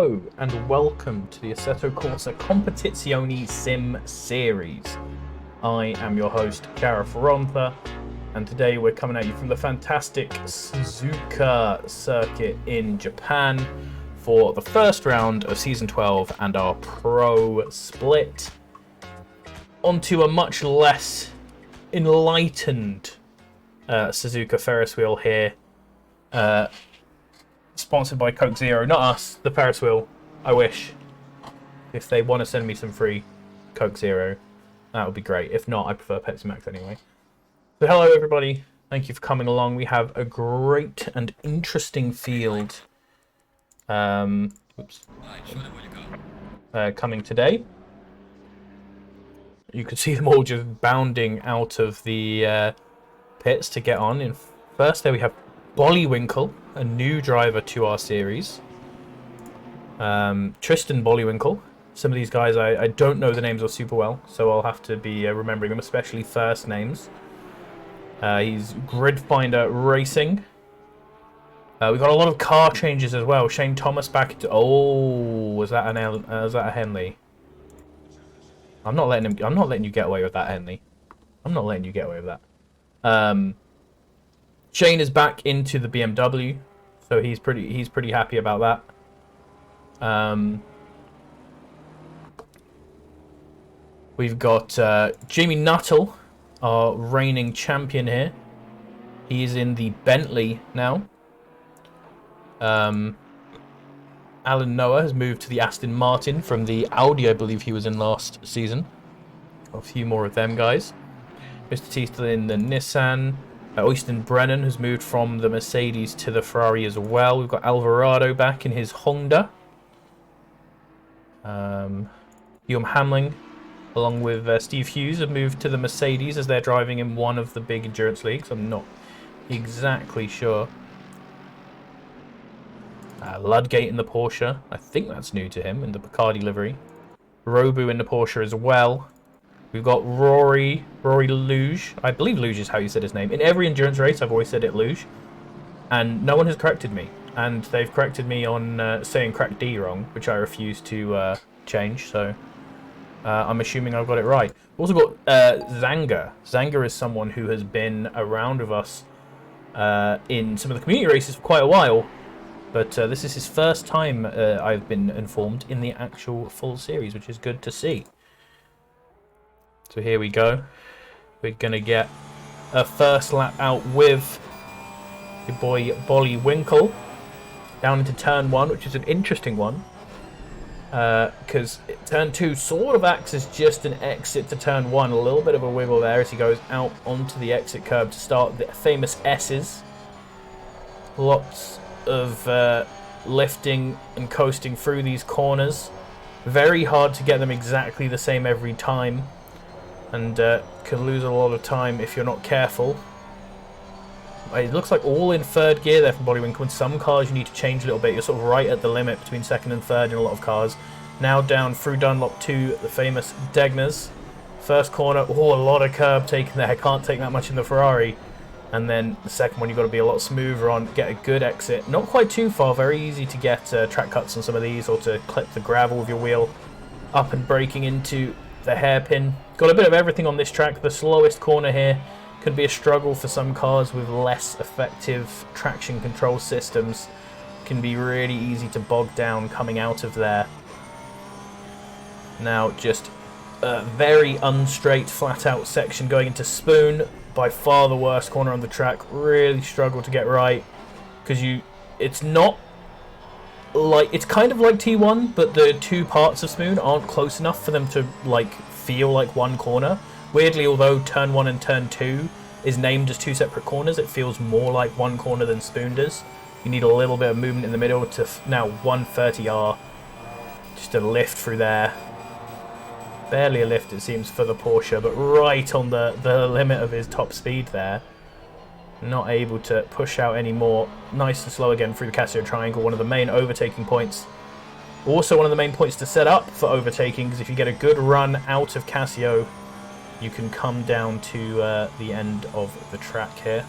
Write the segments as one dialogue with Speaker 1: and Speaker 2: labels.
Speaker 1: Hello and welcome to the Assetto Corsa Competizione Sim Series. I am your host, Gareth Rontha, and today we're coming at you from the fantastic Suzuka circuit in Japan for the first round of Season 12 and our Pro Split. Onto a much less enlightened Suzuka Ferris wheel here. Sponsored by Coke Zero, not us, the Ferris wheel. I wish. If they want to send me some free Coke Zero, that would be great. If not, I prefer Pepsi Max anyway. So hello everybody, thank you for coming along. We have a great and interesting field coming today. You can see them all just bounding out of the pits to get on. In first there we have Bollywinkle, a new driver to our series. Tristan Bollywinkle. Some of these guys I don't know the names of super well, so I'll have to be remembering them, especially first names. He's Gridfinder Racing. We've got a lot of car changes as well. Shane Thomas back to... Oh, was that a Henley? I'm not letting you get away with that, Henley. I'm not letting you get away with that. Shane is back into the BMW, so he's pretty happy about that. We've got Jamie Nuttall, our reigning champion here. He's in the Bentley now. Alan Noah has moved to the Aston Martin from the Audi, I believe he was in last season. Got a few more of them guys. Mr. T still in the Nissan. Oysten Brennan has moved from the Mercedes to the Ferrari as well. We've got Alvarado back in his Honda. Guillaume Hamling, along with Steve Hughes, have moved to the Mercedes as they're driving in one of the big endurance leagues. I'm not exactly sure. Ludgate in the Porsche. I think that's new to him, in the Bacardi livery. Robu in the Porsche as well. We've got Rory Luge. I believe Luge is how you said his name. In every endurance race, I've always said it Luge. And no one has corrected me. And they've corrected me on saying crack D wrong, which I refuse to change. So I'm assuming I've got it right. We've also got Zanga. Zanga is someone who has been around with us in some of the community races for quite a while. But this is his first time, I've been informed, in the actual full series, which is good to see. So here we go. We're going to get a first lap out with your boy Bollywinkle down into turn 1, which is an interesting one. Because turn 2 sort of acts as just an exit to turn 1. A little bit of a wiggle there as he goes out onto the exit curb to start the famous S's. Lots of lifting and coasting through these corners. Very hard to get them exactly the same every time. And can lose a lot of time if you're not careful. It looks like all in third gear there from Bollywinkle. In some cars you need to change a little bit. You're sort of right at the limit between second and third in a lot of cars. Now down through Dunlop to the famous Degners. First corner, oh, a lot of curb taken there. Can't take that much in the Ferrari. And then the second one you've got to be a lot smoother on. Get a good exit. Not quite too far. Very easy to get track cuts on some of these, or to clip the gravel with your wheel. Up and braking into the hairpin. Got a bit of everything on this track. The slowest corner here could be a struggle for some cars with less effective traction control systems. Can be really easy to bog down coming out of there. Now just a very unstraight, flat out section going into Spoon. By far the worst corner on the track. Really struggle to get right because it's not like, it's kind of like T1, but the two parts of Spoon aren't close enough for them to like feel like one corner. Weirdly, although turn 1 and turn 2 is named as two separate corners, it feels more like one corner than Spoon does. You need a little bit of movement in the middle to now 130R. Just a lift through there. Barely a lift, it seems, for the Porsche, but right on the limit of his top speed there. Not able to push out anymore. Nice and slow again through the Casio Triangle, one of the main overtaking points. Also one of the main points to set up for overtaking, because if you get a good run out of Casio, you can come down to the end of the track here.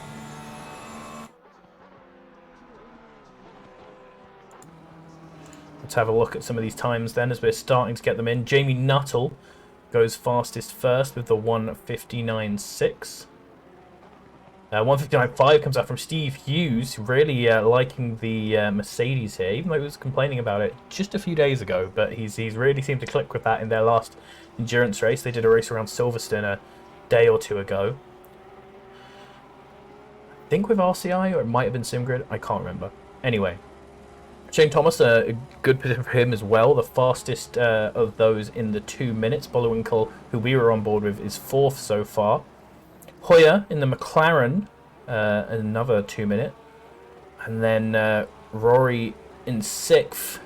Speaker 1: Let's have a look at some of these times then as we're starting to get them in. Jamie Nuttall goes fastest first with the 1:59.6. 1:59.5 comes out from Steve Hughes, really liking the Mercedes here, even though he was complaining about it just a few days ago. But he's really seemed to click with that in their last endurance race. They did a race around Silverstone a day or two ago. I think with RCI, or it might have been SimGrid. I can't remember. Anyway, Shane Thomas, a good position for him as well. The fastest of those in the 2 minutes. Bullwinkle, who we were on board with, is 4th so far. Hoyer in the McLaren, another 2 minute. And then Rory in 6th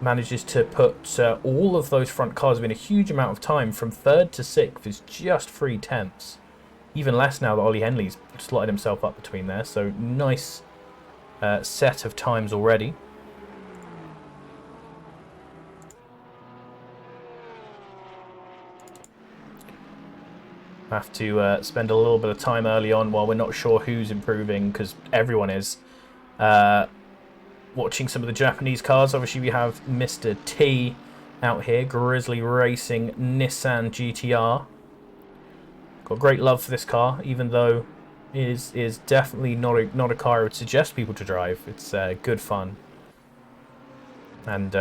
Speaker 1: manages to put all of those front cars within a huge amount of time. From 3rd to 6th is just 3/10. Even less now that Ollie Henley's slotted himself up between there. So nice set of times already. Have to spend a little bit of time early on while we're not sure who's improving, because everyone is. Watching some of the Japanese cars, obviously we have Mr. T out here, Grizzly Racing Nissan GTR. Got great love for this car, even though it is definitely not a car I would suggest people to drive. It's good fun. And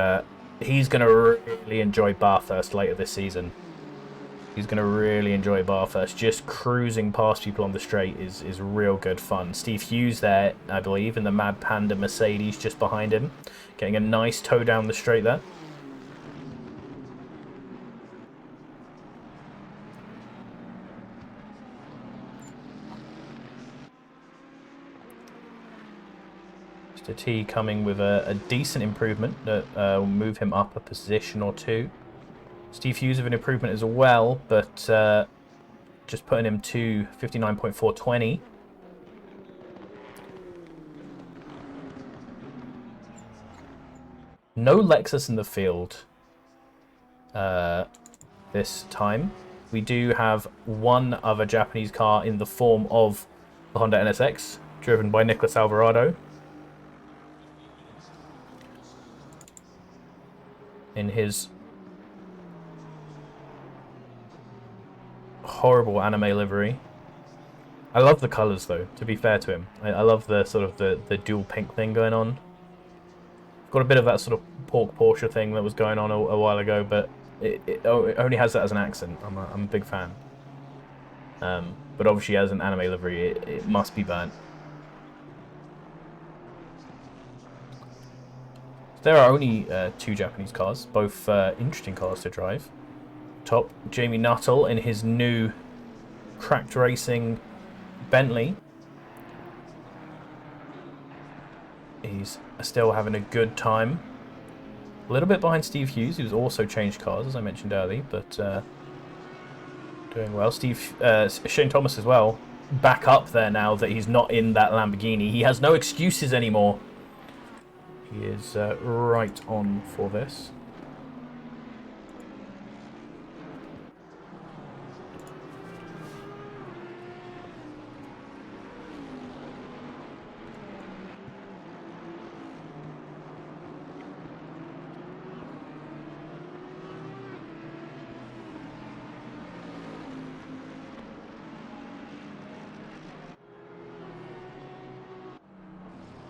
Speaker 1: he's going to really enjoy Bathurst later this season. He's going to really enjoy Bathurst. Just cruising past people on the straight is real good fun. Steve Hughes there, I believe, in the Mad Panda Mercedes just behind him. Getting a nice tow down the straight there. Mr. T coming with a decent improvement that will move him up a position or two. Steve Hughes with an improvement as well, but just putting him to 59.420. No Lexus in the field this time. We do have one other Japanese car in the form of the Honda NSX, driven by Nicholas Alvarado. In his horrible anime livery. I love the colours though, to be fair to him. I love the sort of the dual pink thing going on. Got a bit of that sort of pork Porsche thing that was going on a while ago, but it only has that as an accent. I'm a big fan. But obviously as an anime livery, it must be burnt. There are only 2 Japanese cars, both interesting cars to drive. Top, Jamie Nuttall in his new cracked racing Bentley. He's still having a good time. A little bit behind Steve Hughes, who's also changed cars, as I mentioned earlier, but doing well. Shane Thomas as well, back up there now that he's not in that Lamborghini. He has no excuses anymore. He is right on for this.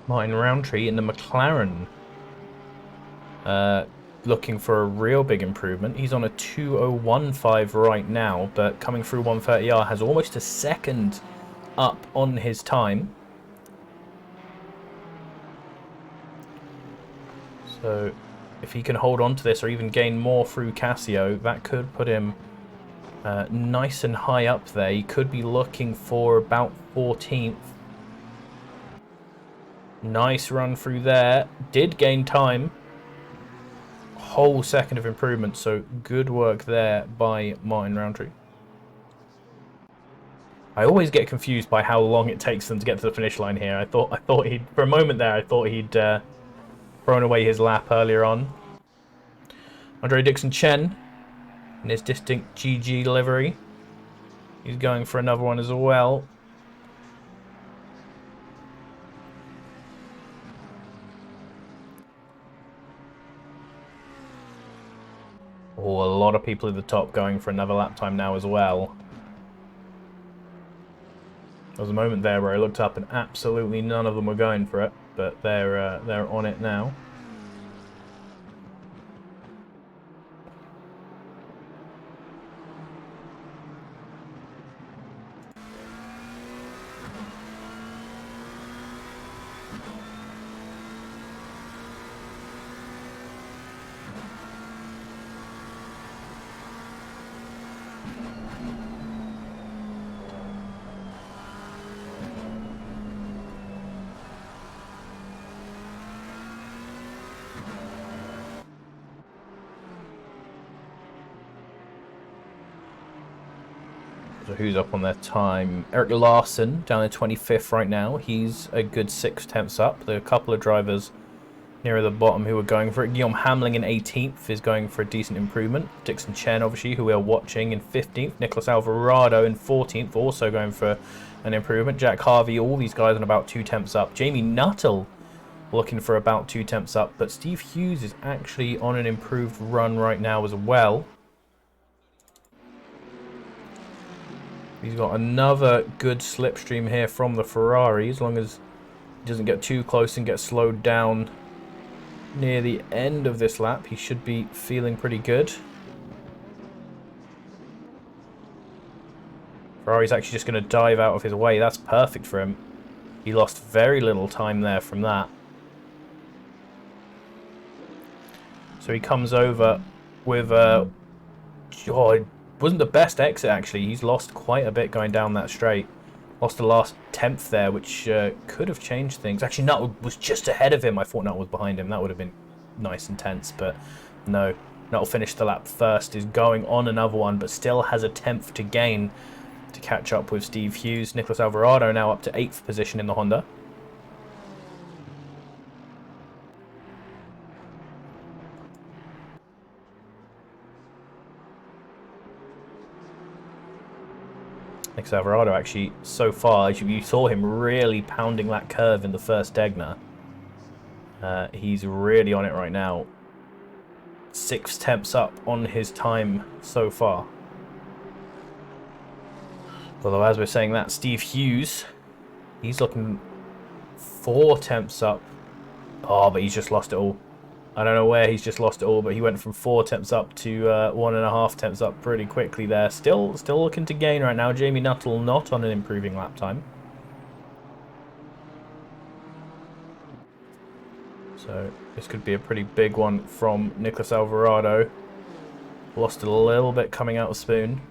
Speaker 1: Martin Roundtree in the McLaren. Looking for a real big improvement. He's on a 2:015 right now, but coming through 130R has almost a second up on his time. So if he can hold on to this or even gain more through Casio, that could put him nice and high up there. He could be looking for about 14th. Nice run through there. Did gain time. Whole second of improvement, so good work there by Martin Roundtree. I always get confused by how long it takes them to get to the finish line here. I thought he'd, for a moment there, I thought he'd thrown away his lap earlier on. Andre Dixon Chen in his distinct GG livery. He's going for another one as well. of people at the top going for another lap time now as well. There was a moment there where I looked up and absolutely none of them were going for it, but they're on it now. So who's up on their time? Eric Larson down in 25th right now. He's a good 6 tenths up. There are a couple of drivers nearer the bottom who are going for it. Guillaume Hamling in 18th is going for a decent improvement. Dixon Chen, obviously, who we are watching, in 15th. Nicholas Alvarado in 14th, also going for an improvement. Jack Harvey, all these guys on about 2 tenths up. Jamie Nuttall looking for about 2 tenths up. But Steve Hughes is actually on an improved run right now as well. He's got another good slipstream here from the Ferrari, as long as he doesn't get too close and get slowed down near the end of this lap. He should be feeling pretty good. Ferrari's actually just going to dive out of his way. That's perfect for him. He lost very little time there from that. So he comes over with it wasn't the best exit, actually. He's lost quite a bit going down that straight. Lost the last 10th there, which could have changed things. Actually, Nutt was just ahead of him. I thought Nutt was behind him. That would have been nice and tense, but no. Nutt will finish the lap first, is going on another one, but still has a 10th to gain to catch up with Steve Hughes. Nicholas Alvarado now up to 8th position in the Honda. Nicholas Alvarado, actually, so far, you saw him really pounding that curve in the first Degner. He's really on it right now. 6 tenths up on his time so far. Although, as we're saying that, Steve Hughes, he's looking 4 tenths up. Oh, but he's just lost it all. I don't know where he's just lost it all, but he went from 4 tenths up to 1.5 tenths up pretty quickly there. Still looking to gain right now. Jamie Nuttall not on an improving lap time. So this could be a pretty big one from Nicholas Alvarado. Lost a little bit coming out of Spoon.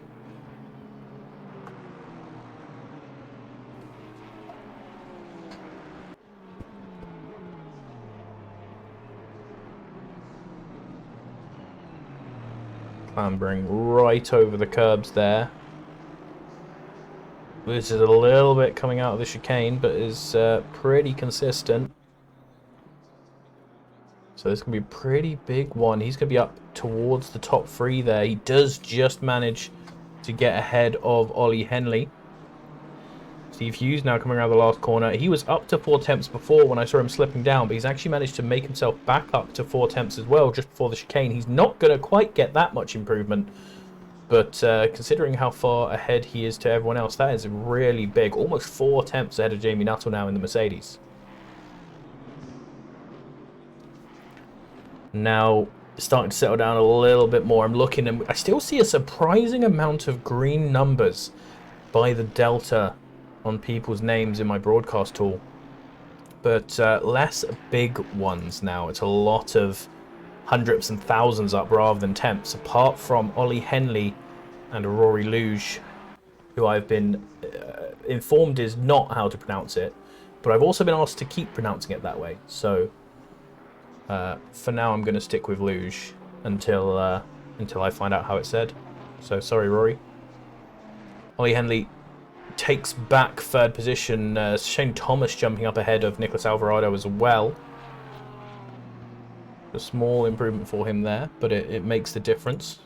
Speaker 1: Clambering right over the curbs there. This is a little bit coming out of the chicane, but is pretty consistent. So this can be a pretty big one. He's going to be up towards the top 3 there. He does just manage to get ahead of Ollie Henley. Steve Hughes now coming around the last corner. He was up to 4 tenths before when I saw him slipping down, but he's actually managed to make himself back up to 4 tenths as well just before the chicane. He's not going to quite get that much improvement, but considering how far ahead he is to everyone else, that is really big. Almost 4 tenths ahead of Jamie Nuttall now in the Mercedes. Now starting to settle down a little bit more. I'm looking and I still see a surprising amount of green numbers by the delta on people's names in my broadcast tool, but less big ones now. It's a lot of hundreds and thousands up rather than tenths, apart from Ollie Henley and Rory Luge, who I've been informed is not how to pronounce it, but I've also been asked to keep pronouncing it that way. So for now I'm going to stick with Luge until I find out how it's said. So sorry, Rory. Ollie Henley takes back 3rd position. Shane Thomas jumping up ahead of Nicholas Alvarado as well. A small improvement for him there, but it makes the difference.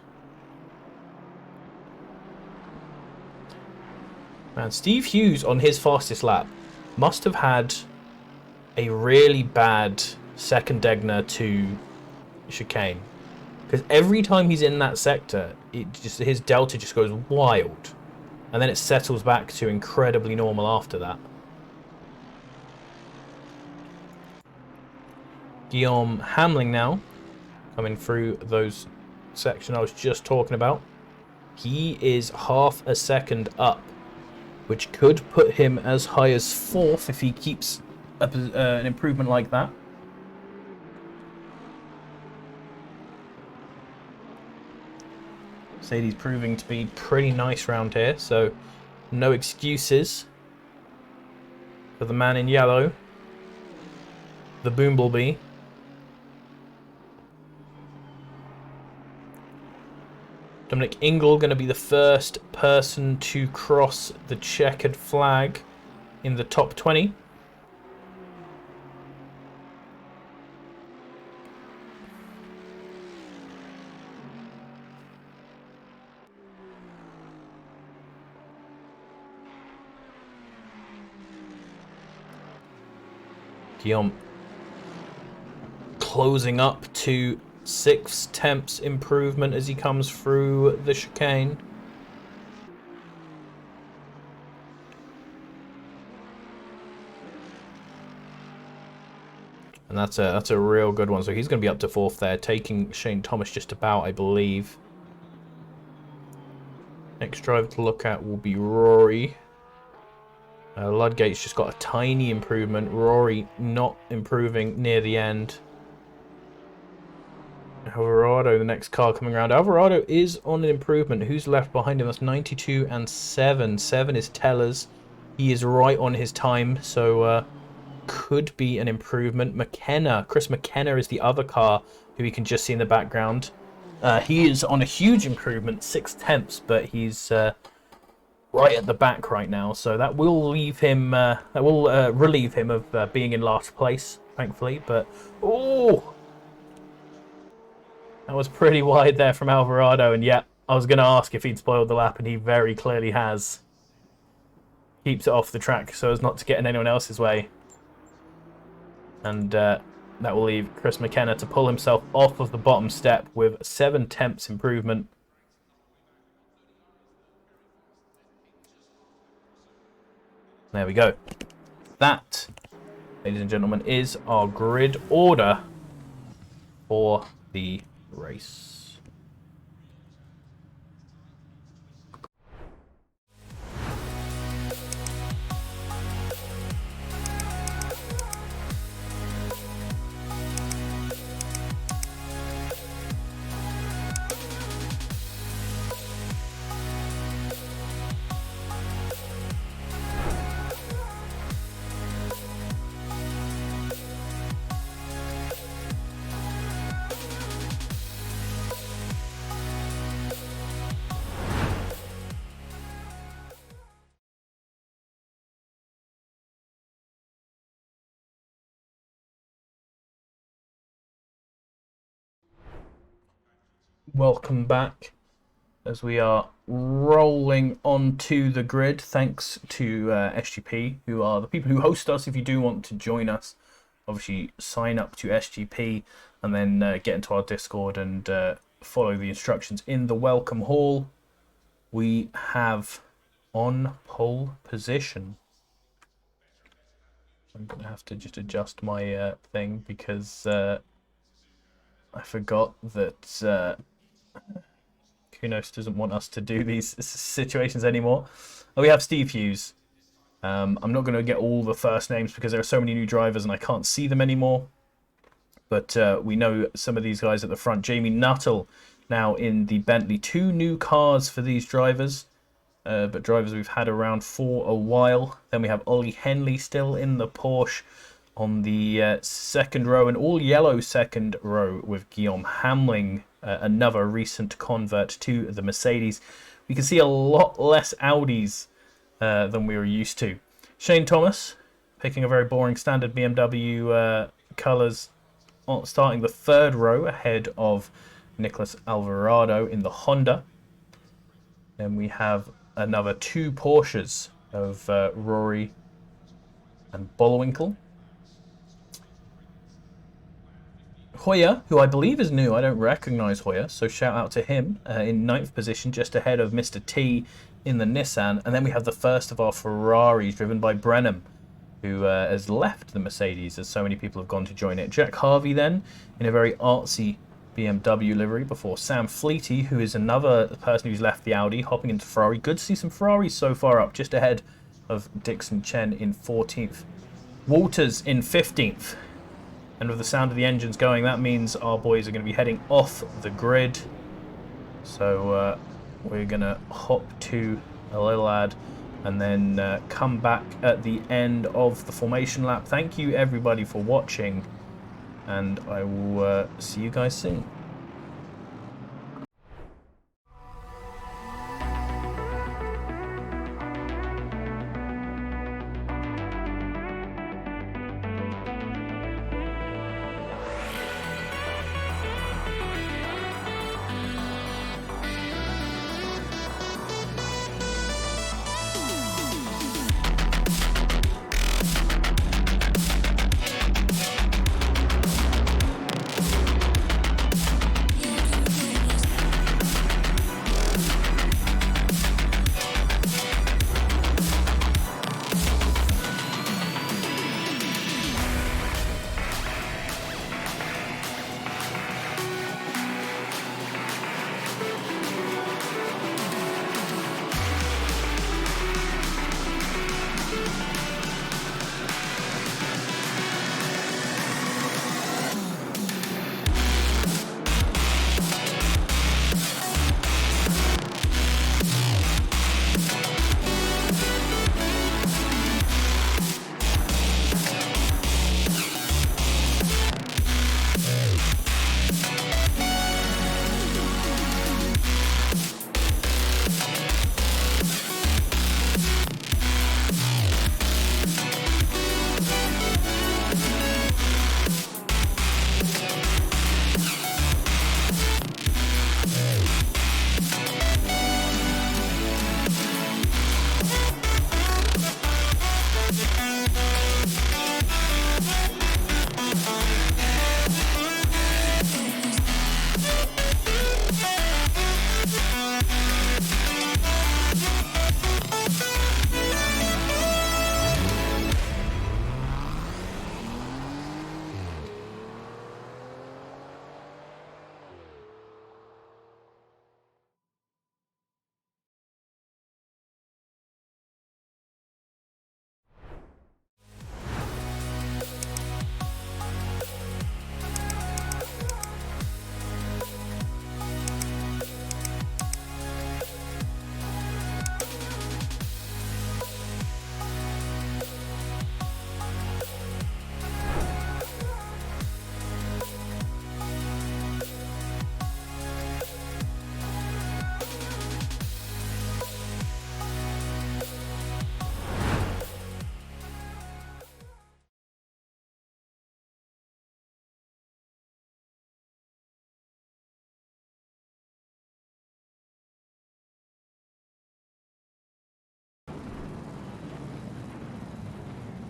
Speaker 1: Man, Steve Hughes on his fastest lap must have had a really bad second Degner to chicane, Because every time he's in that sector, his delta just goes wild. And then it settles back to incredibly normal after that. Guillaume Hamling now, coming through those section I was just talking about. He is half a second up, which could put him as high as 4th if he keeps an improvement like that. Mercedes proving to be pretty nice round here, so no excuses for the man in yellow, the Bumblebee. Dominic Ingle going to be the first person to cross the checkered flag in the top 20. Guillaume closing up to 6/10 improvement as he comes through the chicane. And that's a real good one. So he's going to be up to 4th there, taking Shane Thomas just about, I believe. Next driver to look at will be Rory. Ludgate's just got a tiny improvement. Rory not improving near the end. Alvarado, the next car coming around. Alvarado is on an improvement. Who's left behind him? That's 92 and 7. 7 is Tellers. He is right on his time, so could be an improvement. McKenna, Chris McKenna is the other car who we can just see in the background. He is on a huge improvement, 6/10, but he's right at the back right now, so that will leave him. That will relieve him of being in last place, thankfully. But oh, that was pretty wide there from Alvarado, and yeah, I was going to ask if he'd spoiled the lap, and he very clearly has. Keeps it off the track so as not to get in anyone else's way. And that will leave Chris McKenna to pull himself off of the bottom step with 7/10 improvement. There we go. That, ladies and gentlemen, is our grid order for the race. Welcome back as we are rolling onto the grid, thanks to SGP, who are the people who host us. If you do want to join us, obviously sign up to SGP and then get into our Discord and follow the instructions in the welcome hall. We have on pole position. I'm going to have to just adjust my thing because I forgot that Kunos doesn't want us to do these situations anymore. We have Steve Hughes. I'm not going to get all the first names because there are so many new drivers and I can't see them anymore. But we know some of these guys at the front. Jamie Nuttall now in the Bentley. 2 new cars for these drivers. But drivers we've had around for a while. Then we have Ollie Henley still in the Porsche on the second row, an all yellow second row with Guillaume Hamling, another recent convert to the Mercedes. We can see a lot less Audis than we were used to. Shane Thomas picking a very boring standard BMW colours, starting the third row ahead of Nicholas Alvarado in the Honda. Then we have another 2 Porsches of Rory and Bullwinkle. Hoyer, who I believe is new. I don't recognise Hoyer, so shout out to him in 9th position, just ahead of Mr. T in the Nissan. And then we have the first of our Ferraris, driven by Brenham, who has left the Mercedes, as so many people have gone to join it. Jack Harvey then, in a very artsy BMW livery, before Sam Fleety, who is another person who's left the Audi, hopping into Ferrari. Good to see some Ferraris so far up, just ahead of Dixon Chen in 14th. Walters in 15th. And with the sound of the engines going, that means our boys are going to be heading off the grid. So we're going to hop to a little ad and then come back at the end of the formation lap. Thank you everybody for watching, and I will see you guys soon.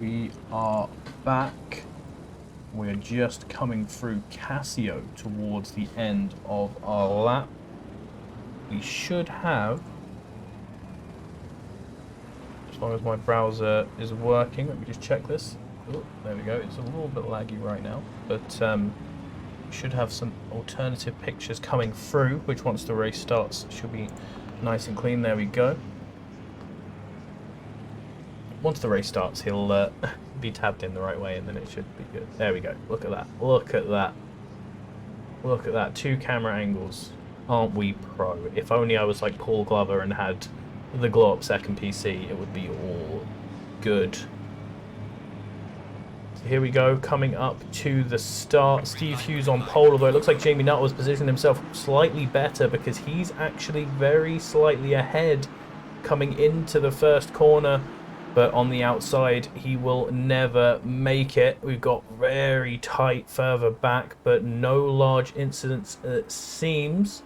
Speaker 1: We are back. We're just coming through Casio towards the end of our lap. We should have, as long as my browser is working, let me just check this. Oh, there we go. It's a little bit laggy right now, but we should have some alternative pictures coming through, which once the race starts should be nice and clean. There we go. Once the race starts, he'll be tabbed in the right way, and then it should be good. There we go. Look at that. Look at that. Look at that. 2 camera angles. Aren't we pro? If only I was like Paul Glover and had the glow up second PC, it would be all good. So here we go, coming up to the start. Steve Hughes on pole, although it looks like Jamie Nutt was positioning himself slightly better because he's actually very slightly ahead coming into the first corner. But on the outside, he will never make it. We've got very tight further back, but no large incidents, it seems.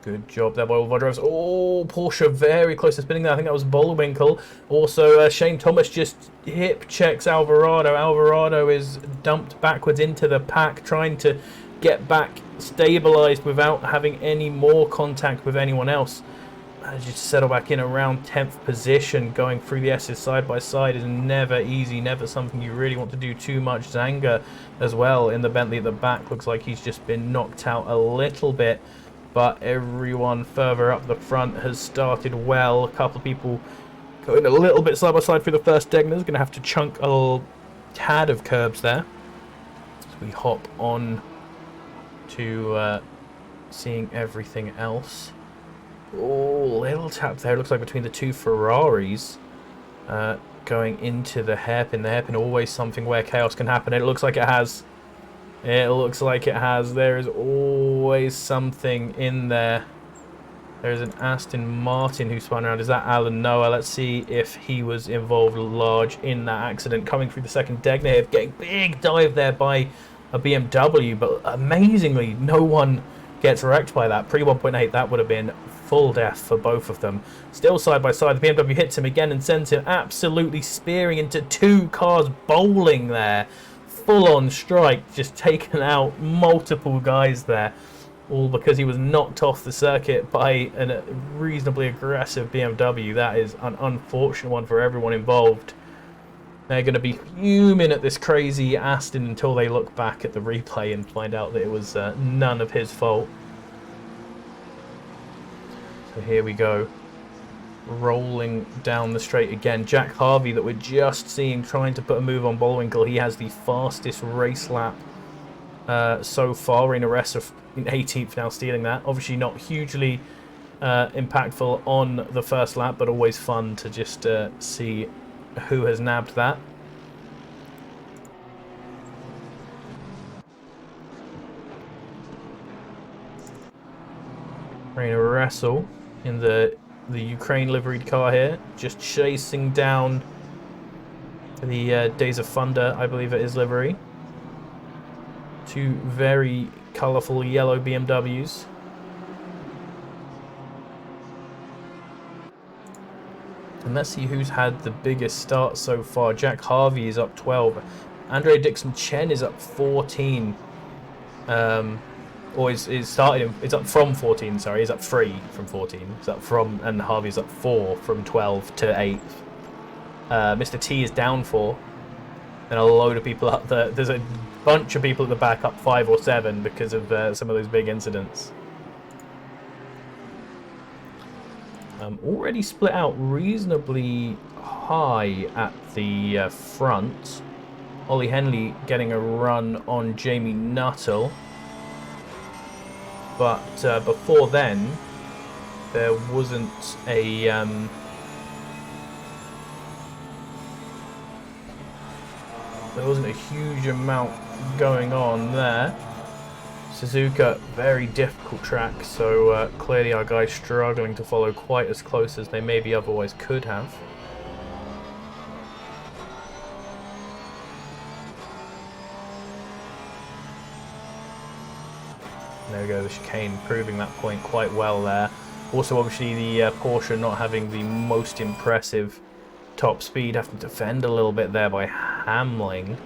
Speaker 1: Good job there by all of our drivers. Oh, Porsche very close to spinning there. I think that was Bullwinkle. Also, Shane Thomas just hip checks Alvarado. Alvarado is dumped backwards into the pack, trying to get back stabilised without having any more contact with anyone else. Managed to settle back in around 10th position. Going through the S's side by side is never easy, never something you really want to do too much. Zanga as well in the Bentley at the back. Looks like he's just been knocked out a little bit. But everyone further up the front has started well. A couple of people going a little bit side by side through the first Degners. Going to have to chunk a little tad of curbs there. So we hop on to seeing everything else. Oh, little tap there. Looks like between the two Ferraris going into the hairpin. The hairpin always something where chaos can happen. It looks like it has. It looks like it has. There is always something in there. There's an Aston Martin who spun around. Is that Alan Noah? Let's see if he was involved large in that accident. Coming through the second Degner here, getting big dive there by a BMW, but amazingly, no one gets wrecked by that. Pre 1.8, that would have been full death for both of them. Still side by side, the BMW hits him again and sends him absolutely spearing into two cars bowling there. Full on strike, just taken out multiple guys there, all because he was knocked off the circuit by a reasonably aggressive BMW. That is an unfortunate one for everyone involved. They're going to be fuming at this crazy Aston until they look back at the replay and find out that it was none of his fault. So here we go. Rolling down the straight again. Jack Harvey that we're just seeing trying to put a move on Bullwinkle. He has the fastest race lap so far. Reina Ressa in 18th now, stealing that. Obviously not hugely impactful on the first lap, but always fun to just see who has nabbed that. Reina Ressa in the Ukraine liveried car here, just chasing down the Days of Thunder, I believe it is, livery. Two very colourful yellow BMWs. And let's see who's had the biggest start so far. Jack Harvey is up 12. Andre Dixon Chen is up 14. Or it's started. It's up from 14. Sorry, he's up 3 from 14. It's up from, and Harvey's up 4 from 12 to 8th. Mr. T is down 4, and a load of people up there. There's a bunch of people at the back up 5 or 7 because of some of those big incidents. Already split out reasonably high at the front. Ollie Henley getting a run on Jamie Nuttall. But before then, there wasn't a huge amount going on there. Suzuka, very difficult track, so clearly our guys struggling to follow quite as close as they maybe otherwise could have. There we go, the chicane proving that point quite well there. Also, obviously, the Porsche not having the most impressive top speed, having to defend a little bit there by Hamling.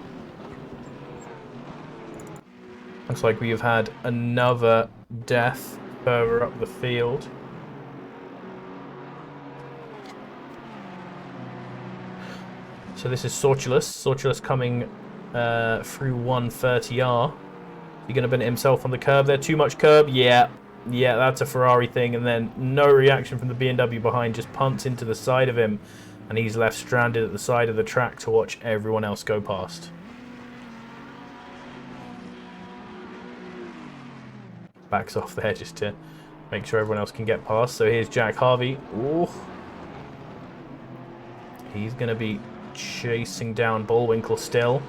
Speaker 1: Looks like we have had another death further up the field. So this is Sortulus. Sortulus coming through 130R. He's going to bin it himself on the curb there. Too much curb? Yeah, that's a Ferrari thing. And then no reaction from the BMW behind. Just punts into the side of him. And he's left stranded at the side of the track to watch everyone else go past. Backs off there just to make sure everyone else can get past. So here's Jack Harvey. Ooh. He's going to be chasing down Bullwinkle still.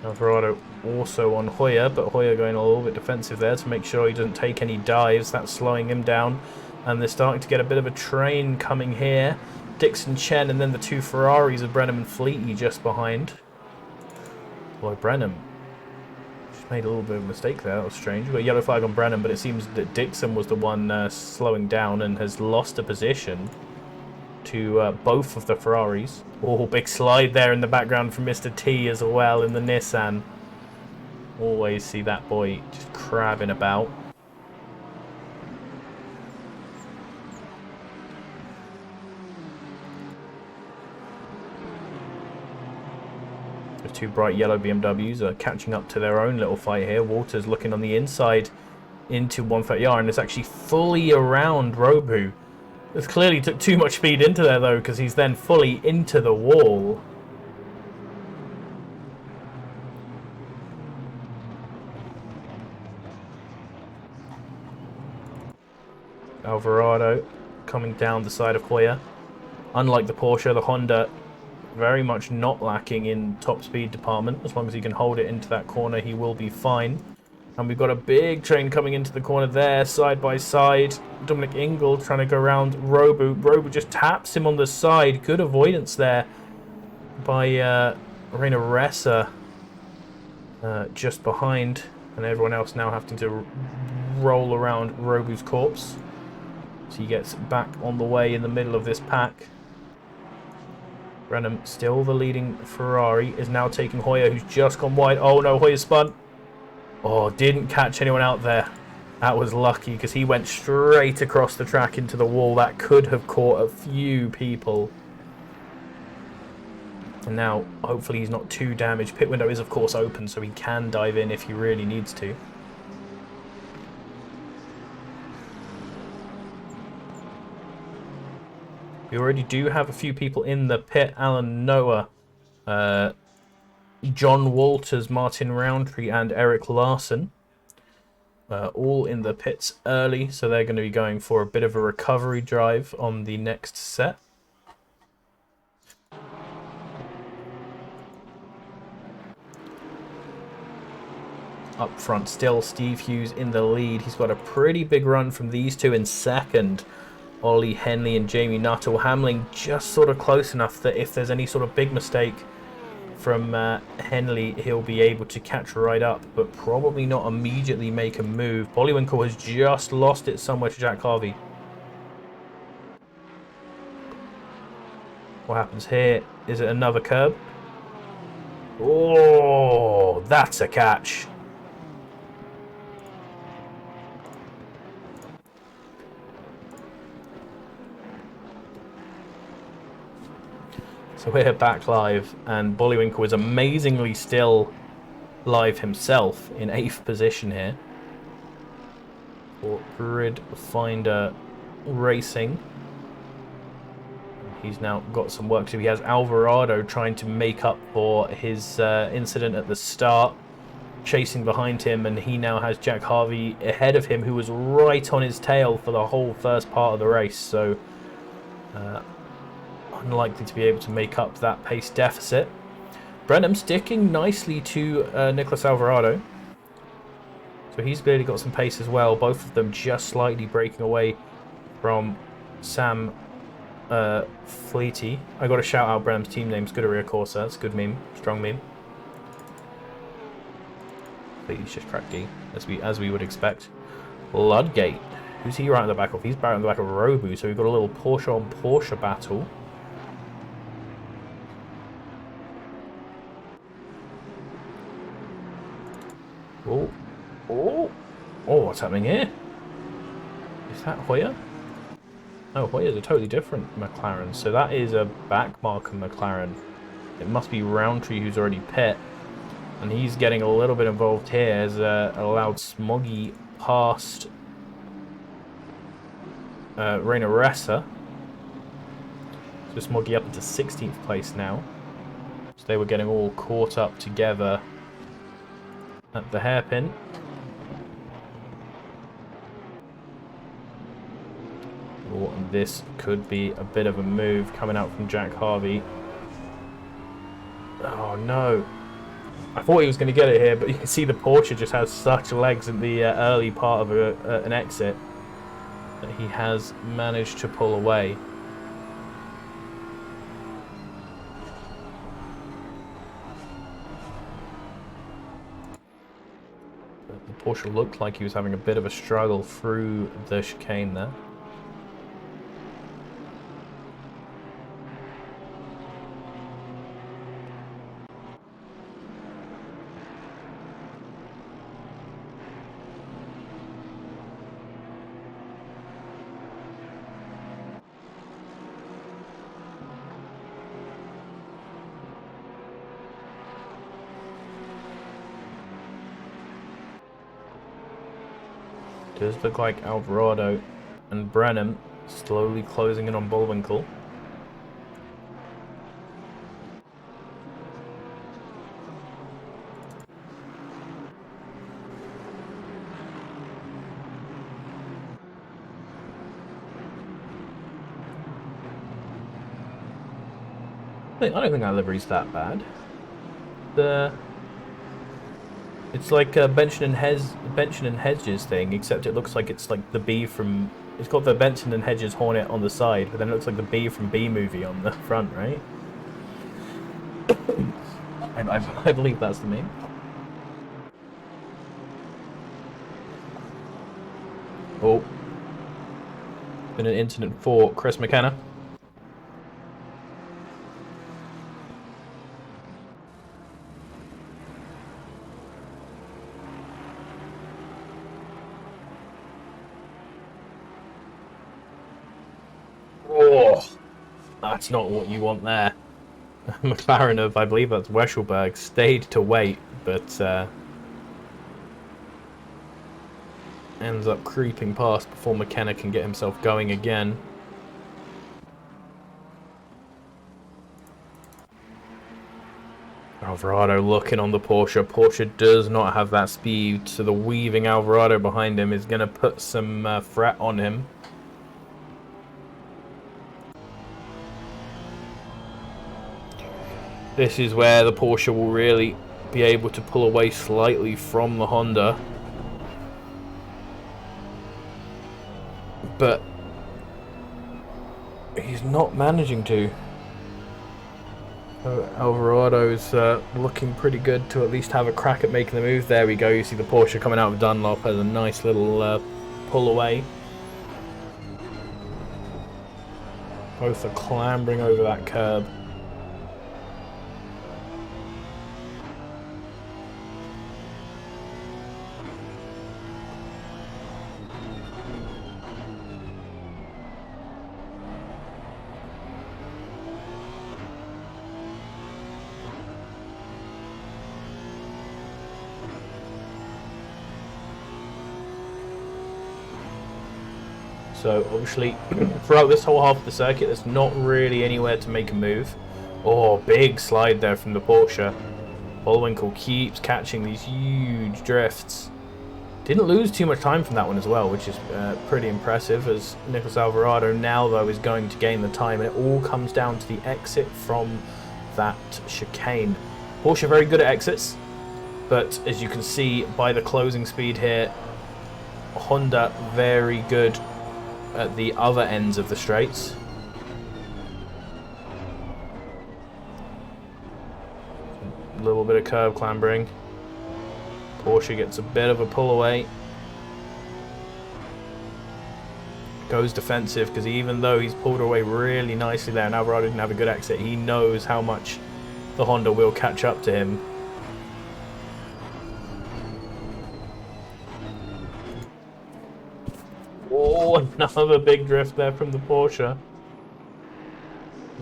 Speaker 1: Alvarado also on Hoyer, but Hoyer going a little bit defensive there to make sure he doesn't take any dives. That's slowing him down. And they're starting to get a bit of a train coming here. Dixon Chen and then the two Ferraris of Brenham and Fleety just behind. Boy, Brenham just made a little bit of a mistake there. That was strange. We got a yellow flag on Brenham, but it seems that Dixon was the one slowing down and has lost a position to both of the Ferraris. Oh, big slide there in the background from Mr. T as well in the Nissan. Always see that boy just crabbing about. The two bright yellow BMWs are catching up to their own little fight here. Walters looking on the inside into 130R, and it's actually fully around Robu. This clearly took too much speed into there though, because he's then fully into the wall. Alvarado coming down the side of Hoyer. Unlike the Porsche, the Honda very much not lacking in top speed department. As long as he can hold it into that corner, he will be fine. And we've got a big train coming into the corner there, side by side. Dominic Ingle trying to go around Robu. Robu just taps him on the side. Good avoidance there by Reina Ressa just behind. And everyone else now having to roll around Robu's corpse. So he gets back on the way in the middle of this pack. Brenham, still the leading Ferrari, is now taking Hoyer, who's just gone wide. Oh no, Hoyer spun. Oh, didn't catch anyone out there. That was lucky, because he went straight across the track into the wall. That could have caught a few people. And now, hopefully he's not too damaged. Pit window is, of course, open, so he can dive in if he really needs to. We already do have a few people in the pit. Alan Noah, John Walters, Martin Roundtree, and Eric Larson. All in the pits early, so they're going to be going for a bit of a recovery drive on the next set. Up front still, Steve Hughes in the lead. He's got a pretty big run from these two in second. Ollie Henley and Jamie Nuttall. Hamling just sort of close enough that if there's any sort of big mistake from Henley, he'll be able to catch right up, but probably not immediately make a move. Bollywinkel has just lost it somewhere to Jack Harvey. What happens here? Is it another curb? Oh, that's a catch. So we're back live, and Bollywinkel is amazingly still live himself in 8th position here for Grid Finder Racing. He's now got some work to do. He has Alvarado trying to make up for his incident at the start, chasing behind him, and he now has Jack Harvey ahead of him, who was right on his tail for the whole first part of the race. So unlikely to be able to make up that pace deficit. Brenham sticking nicely to Nicholas Alvarado. So he's clearly got some pace as well. Both of them just slightly breaking away from Sam Fleety. I got to shout out Brenham's team name, Scuderia Corsa. That's a good meme. Strong meme. Fleety's just cracked D, as we would expect. Ludgate. Who's he right on the back of? He's right on the back of Robu. So we've got a little Porsche on Porsche battle. Oh, oh, oh, what's happening here? Is that Hoyer? Oh, Hoyer's a totally different McLaren. So that is a backmarker McLaren. It must be Roundtree who's already pit. And he's getting a little bit involved here as allowed Smoggy past Reina Ressa. So Smoggy up into 16th place now. So they were getting all caught up together at the hairpin. Oh, and this could be a bit of a move coming out from Jack Harvey. Oh no. I thought he was going to get it here, but you can see the Porsche just has such legs in the early part of an exit that he has managed to pull away. The Porsche looked like he was having a bit of a struggle through the chicane there. Does look like Alvarado and Brennan slowly closing in on Bullwinkle. I don't think our livery's that bad. It's like a Benson and Hedges thing, except it looks like it's like the bee from. It's got the Benson and Hedges Hornet on the side, but then it looks like the bee from Bee Movie on the front, right? I believe that's the name. Oh, been an incident for Chris McKenna. Oh, that's not what you want there. McLaren of, I believe that's Weschelberg, stayed to wait, but ends up creeping past before McKenna can get himself going again. Alvarado looking on the Porsche. Porsche does not have that speed, so the weaving Alvarado behind him is going to put some threat on him. This is where the Porsche will really be able to pull away slightly from the Honda. But he's not managing to. Alvarado's looking pretty good to at least have a crack at making the move. There we go. You see the Porsche coming out of Dunlop as a nice little pull away. Both are clambering over that curb. So obviously, throughout this whole half of the circuit, there's not really anywhere to make a move. Oh, big slide there from the Porsche. Bullwinkle keeps catching these huge drifts. Didn't lose too much time from that one as well, which is pretty impressive, as Nicholas Alvarado now, though, is going to gain the time, and it all comes down to the exit from that chicane. Porsche very good at exits, but as you can see by the closing speed here, Honda very good at the other ends of the straights. A little bit of curb clambering. Porsche gets a bit of a pull away. Goes defensive because even though he's pulled away really nicely there and Alvarado didn't have a good exit, he knows how much the Honda will catch up to him. Oh, another big drift there from the Porsche.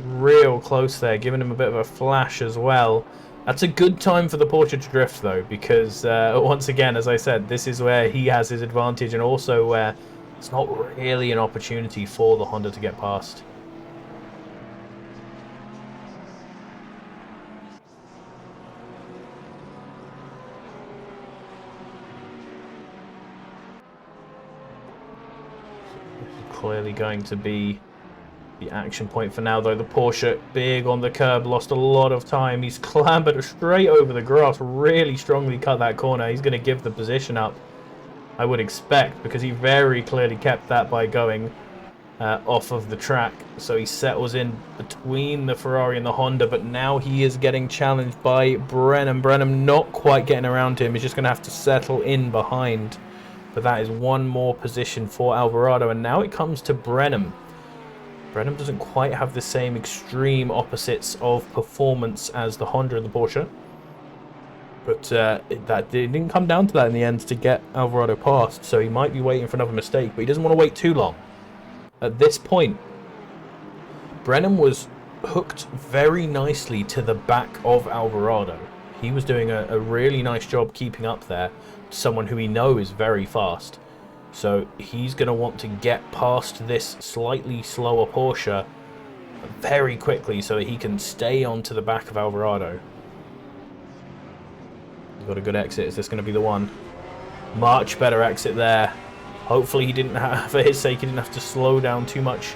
Speaker 1: Real close there, giving him a bit of a flash as well. That's a good time for the Porsche to drift, though, because once again, as I said, this is where he has his advantage and also where it's not really an opportunity for the Honda to get past. Clearly going to be the action point for now, though. The Porsche big on the curb, lost a lot of time. He's clambered straight over the grass, really strongly cut that corner. He's going to give the position up, I would expect, because he very clearly kept that by going off of the track. So he settles in between the Ferrari and the Honda, but now he is getting challenged by Brenham. Brenham not quite getting around him. He's just going to have to settle in behind. But that is one more position for Alvarado, and now it comes to Brenham. Brenham doesn't quite have the same extreme opposites of performance as the Honda and the Porsche. But it didn't come down to that in the end to get Alvarado past, so he might be waiting for another mistake, but he doesn't want to wait too long. At this point, Brenham was hooked very nicely to the back of Alvarado. He was doing a really nice job keeping up there to someone who he knows is very fast. So he's going to want to get past this slightly slower Porsche very quickly so that he can stay onto the back of Alvarado. Got a good exit. Is this going to be the one? Much better exit there. Hopefully he didn't have, for his sake, he didn't have to slow down too much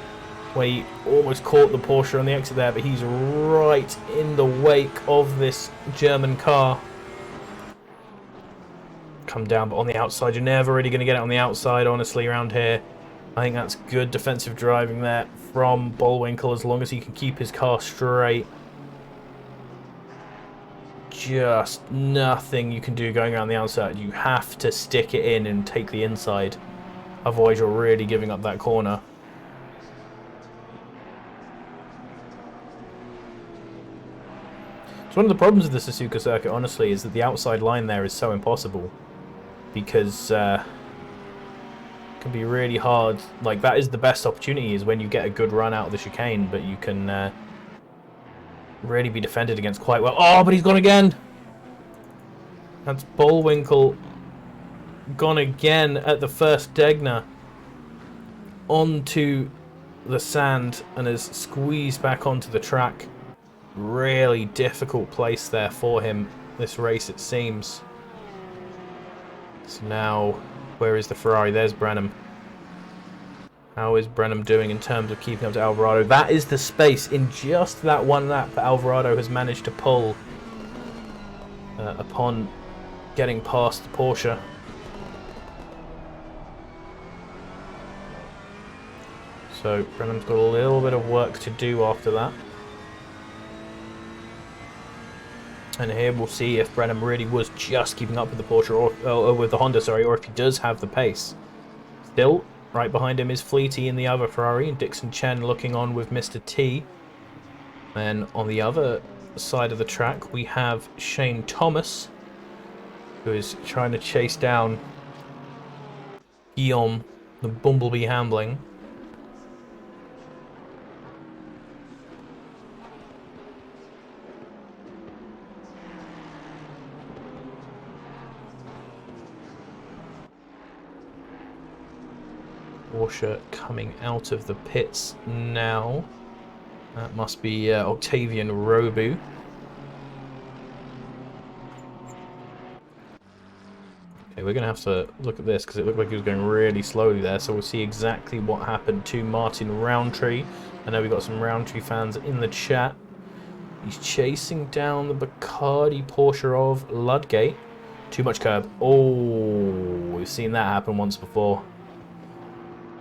Speaker 1: where he almost caught the Porsche on the exit there, but he's right in the wake of this German car. Come down, but on the outside. You're never really going to get it on the outside, honestly, around here. I think that's good defensive driving there from Bullwinkle, as long as he can keep his car straight. Just nothing you can do going around the outside. You have to stick it in and take the inside. Otherwise, you're really giving up that corner. So one of the problems with the Suzuka circuit, honestly, is that the outside line there is so impossible. Because it can be really hard. Like, that is the best opportunity, is when you get a good run out of the chicane, but you can really be defended against quite well. Oh, but he's gone again. That's Bullwinkle gone again at the first Degner onto the sand and has squeezed back onto the track. Really difficult place there for him this race, it seems. So now, where is the Ferrari? There's Brenham. How is Brenham doing in terms of keeping up to Alvarado? That is the space in just that one lap that Alvarado has managed to pull upon getting past the Porsche. So Brenham's got a little bit of work to do after that. And here we'll see if Brenham really was just keeping up with the Porsche, or with the Honda, sorry, or if he does have the pace. Still, right behind him is Fleety in the other Ferrari, and Dixon Chen looking on with Mr. T. Then on the other side of the track, we have Shane Thomas, who is trying to chase down Guillaume, the Bumblebee Hambling. Porsche coming out of the pits now. That must be Octavian Robu. Okay, we're going to have to look at this because it looked like he was going really slowly there. So we'll see exactly what happened to Martin Roundtree. I know we've got some Roundtree fans in the chat. He's chasing down the Bacardi Porsche of Ludgate. Too much curb. Oh, we've seen that happen once before.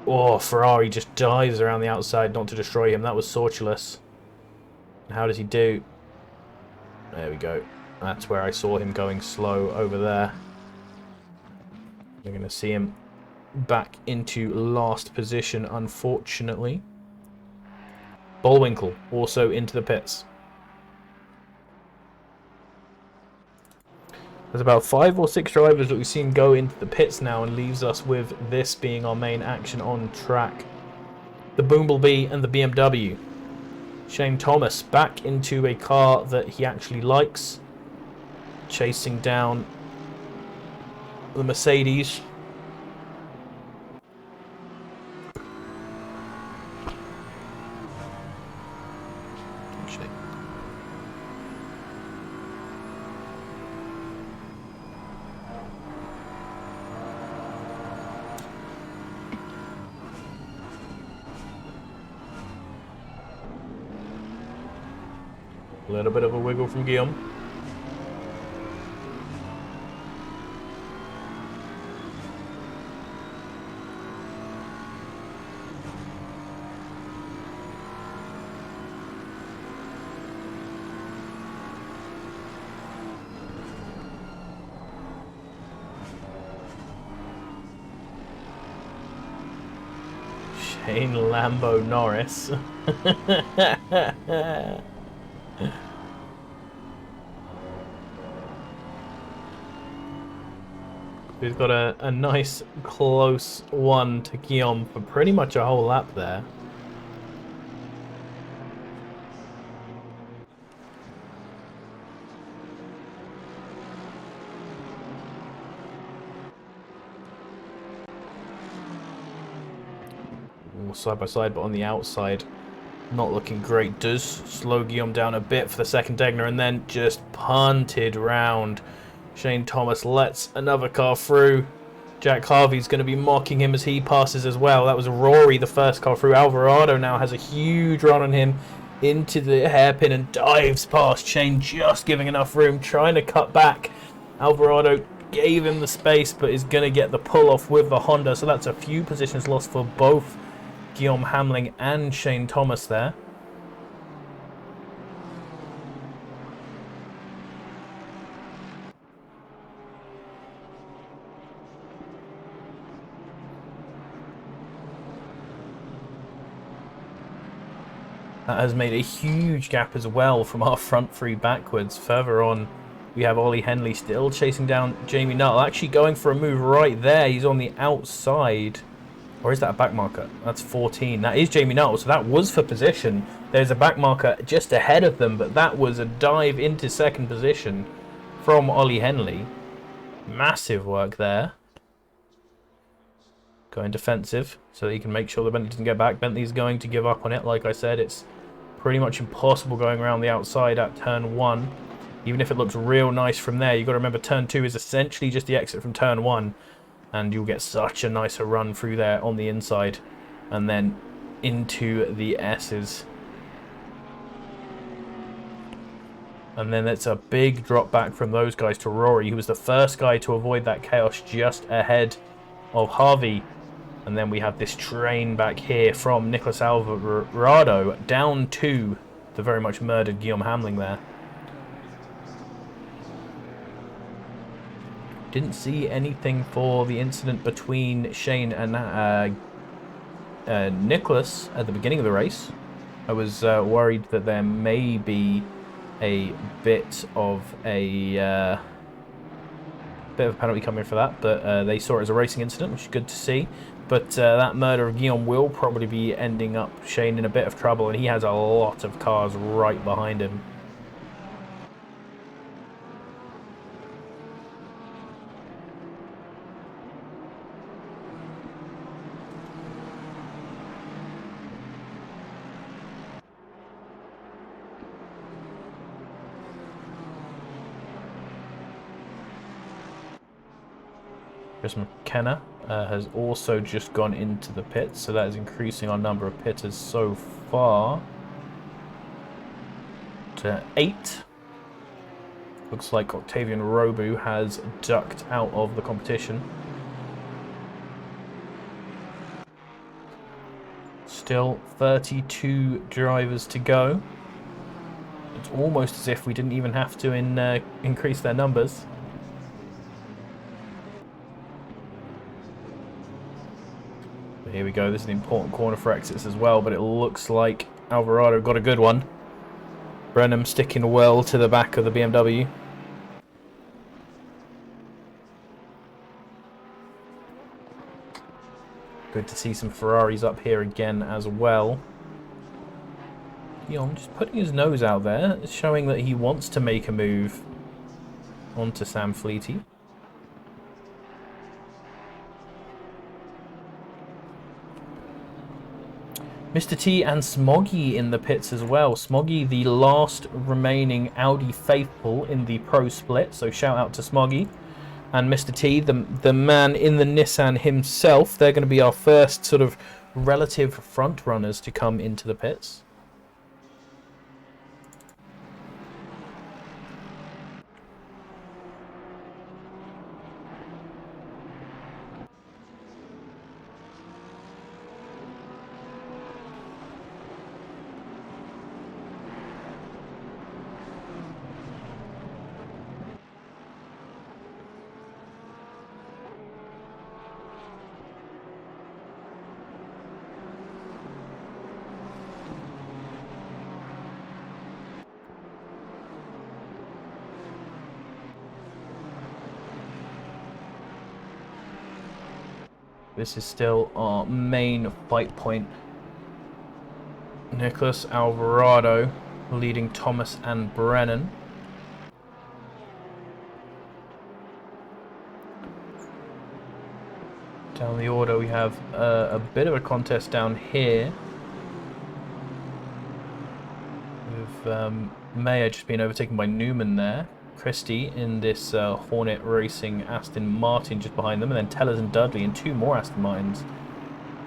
Speaker 1: Oh, Ferrari just dives around the outside not to destroy him. That was Sortulus. And how does he do? There we go. That's where I saw him going slow over there. We're going to see him back into last position, unfortunately. Bullwinkle also into the pits. There's about 5 or 6 drivers that we've seen go into the pits now, and leaves us with this being our main action on track. The Bumblebee and the BMW. Shane Thomas back into a car that he actually likes. Chasing down the Mercedes. A little bit of a wiggle from Guillaume. Shane Lambo Norris. Who's got a nice close one to Guillaume for pretty much a whole lap there. Side by side, but on the outside, not looking great. Does slow Guillaume down a bit for the second Degner, and then just punted round. Shane Thomas lets another car through. Jack Harvey's going to be mocking him as he passes as well. That was Rory, the first car through. Alvarado now has a huge run on him into the hairpin and dives past Shane, just giving enough room, trying to cut back. Alvarado gave him the space, but is going to get the pull off with the Honda. So that's a few positions lost for both Guillaume Hamling and Shane Thomas there. That has made a huge gap as well from our front three backwards. Further on, we have Ollie Henley still chasing down Jamie Nuttall, actually going for a move right there. He's on the outside. Or is that a back marker? That's 14. That is Jamie Nuttall, so that was for position. There's a back marker just ahead of them, but that was a dive into second position from Ollie Henley. Massive work there. Going defensive so that he can make sure that Bentley doesn't get back. Bentley's going to give up on it. Like I said, it's pretty much impossible going around the outside at turn 1. Even if it looks real nice from there, you've got to remember turn 2 is essentially just the exit from turn 1. And you'll get such a nicer run through there on the inside. And then into the S's. And then it's a big drop back from those guys to Rory, who was the first guy to avoid that chaos just ahead of Harvey. And then we have this train back here from Nicholas Alvarado down to the very much murdered Guillaume Hamling there. Didn't see anything for the incident between Shane and Nicholas at the beginning of the race. I was worried that there may be a bit of a penalty coming for that, but they saw it as a racing incident, which is good to see. But that murder of Guillaume will probably be ending up Shane in a bit of trouble, and he has a lot of cars right behind him. Chris McKenna has also just gone into the pits, so that is increasing our number of pitters so far to 8. Looks like Octavian Robu has ducked out of the competition. Still 32 drivers to go. It's almost as if we didn't even have to increase their numbers. Here we go, this is an important corner for exits as well, but it looks like Alvarado got a good one. Brenham sticking well to the back of the BMW. Good to see some Ferraris up here again as well. Guillaume just putting his nose out there, showing that he wants to make a move onto Sam Fleety. Mr. T and Smoggy in the pits as well. Smoggy, the last remaining Audi faithful in the pro split, so shout out to Smoggy. And Mr. T, the man in the Nissan himself. They're going to be our first sort of relative front runners to come into the pits. This is still our main fight point. Nicholas Alvarado leading Thomas and Brennan. Down the order, we have a bit of a contest down here. With Mayer just being overtaken by Newman there. Christie in this Hornet Racing Aston Martin just behind them, and then Tellers and Dudley in 2 more Aston Martins.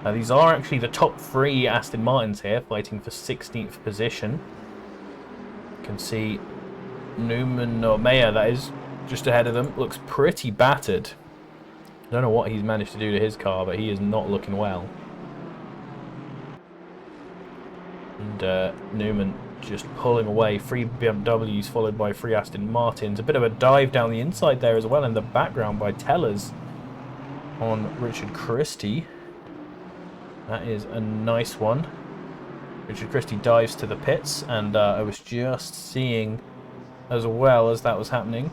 Speaker 1: These are actually the top 3 Aston Martins here, fighting for 16th position. You can see Newman, or Mayer that is, just ahead of them. Looks pretty battered. I don't know what he's managed to do to his car, but he is not looking well. And Newman just pulling away. 3 BMWs followed by 3 Aston Martins. A bit of a dive down the inside there as well in the background by Tellers on Richard Christie. That is a nice one. Richard Christie dives to the pits, and I was just seeing as well as that was happening.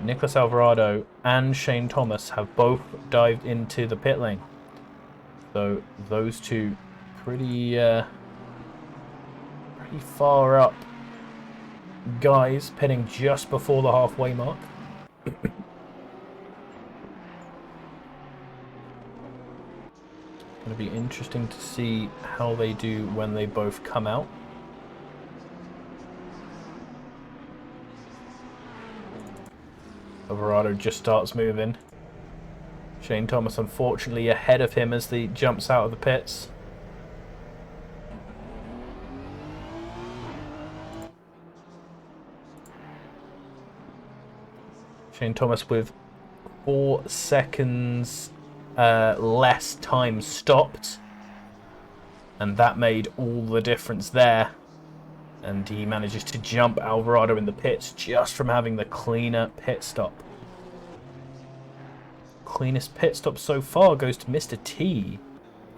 Speaker 1: Nicholas Alvarado and Shane Thomas have both dived into the pit lane. So those two pretty far up guys, pitting just before the halfway mark. Going to be interesting to see how they do when they both come out. Alvarado just starts moving. Shane Thomas unfortunately ahead of him as he jumps out of the pits. Shane Thomas with 4 seconds less time stopped, and that made all the difference there. And he manages to jump Alvarado in the pits just from having the cleaner pit stop. Cleanest pit stop so far goes to Mr. T.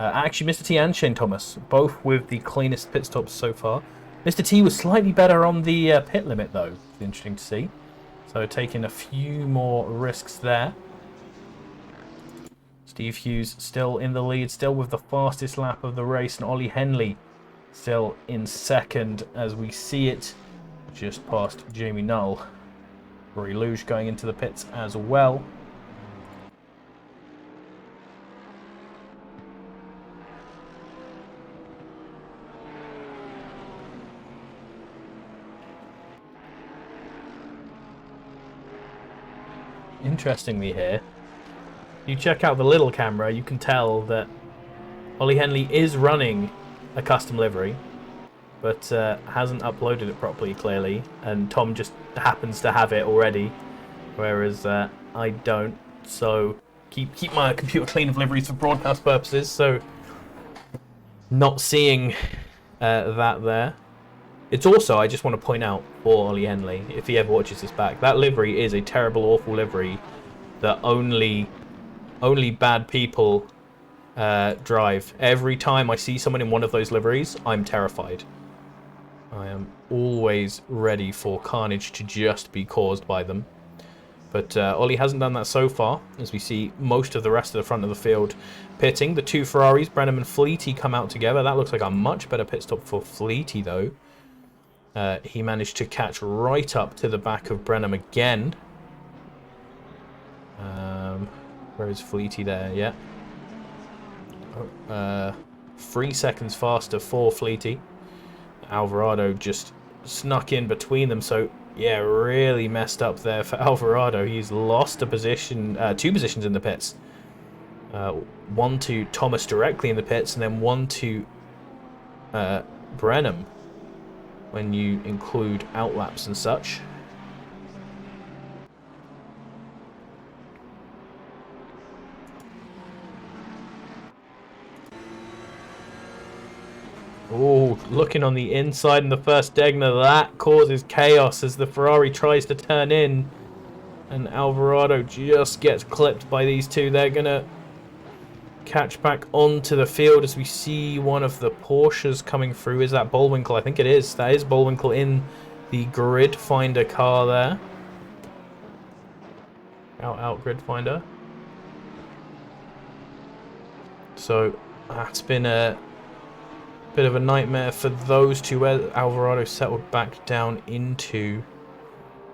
Speaker 1: Actually, Mr. T and Shane Thomas, both with the cleanest pit stops so far. Mr. T was slightly better on the pit limit, though. It's interesting to see. So taking a few more risks there. Steve Hughes still in the lead, still with the fastest lap of the race, and Ollie Henley still in second as we see it just past Jamie Null. Rory Luge going into the pits as well. Interestingly here, you check out the little camera, you can tell that Ollie Henley is running a custom livery, but hasn't uploaded it properly, clearly, and Tom just happens to have it already, whereas I don't. So keep my computer clean of liveries for broadcast purposes. So not seeing that there. It's also, I just want to point out for Ollie Henley, if he ever watches this back, that livery is a terrible, awful livery that only bad people drive. Every time I see someone in one of those liveries, I'm terrified. I am always ready for carnage to just be caused by them. But Ollie hasn't done that so far, as we see most of the rest of the front of the field pitting. The 2 Ferraris, Brenham and Fleety, come out together. That looks like a much better pit stop for Fleety, though. He managed to catch right up to the back of Brenham again. Where is Fleety there? Yeah. 3 seconds faster for Fleety. Alvarado just snuck in between them, so yeah, really messed up there for Alvarado. He's lost a position, 2 positions in the pits. 1 to Thomas directly in the pits, and then 1 to Brenham when you include outlaps and such. Oh, looking on the inside in the first Degner, that causes chaos as the Ferrari tries to turn in, and Alvarado just gets clipped by these two. They're gonna catch back onto the field as we see one of the Porsches coming through. Is that Bullwinkle? I think it is. That is Bullwinkle in the Grid Finder car there. Out Grid Finder. So that's been a bit of a nightmare for those two, where Alvarado settled back down into.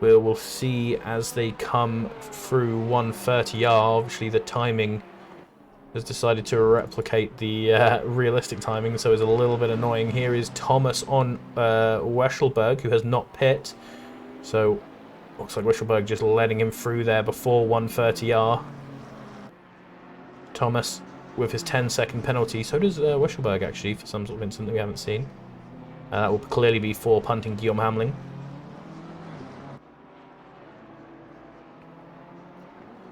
Speaker 1: We'll see as they come through 130R. Obviously the timing has decided to replicate the realistic timing, so it's a little bit annoying. Here is Thomas on Weschelberg, who has not pit. So looks like Weschelberg just letting him through there before 130R. Thomas with his 10-second penalty. So does Weschelberg, actually, for some sort of incident that we haven't seen. That will clearly be for punting Guillaume Hamling.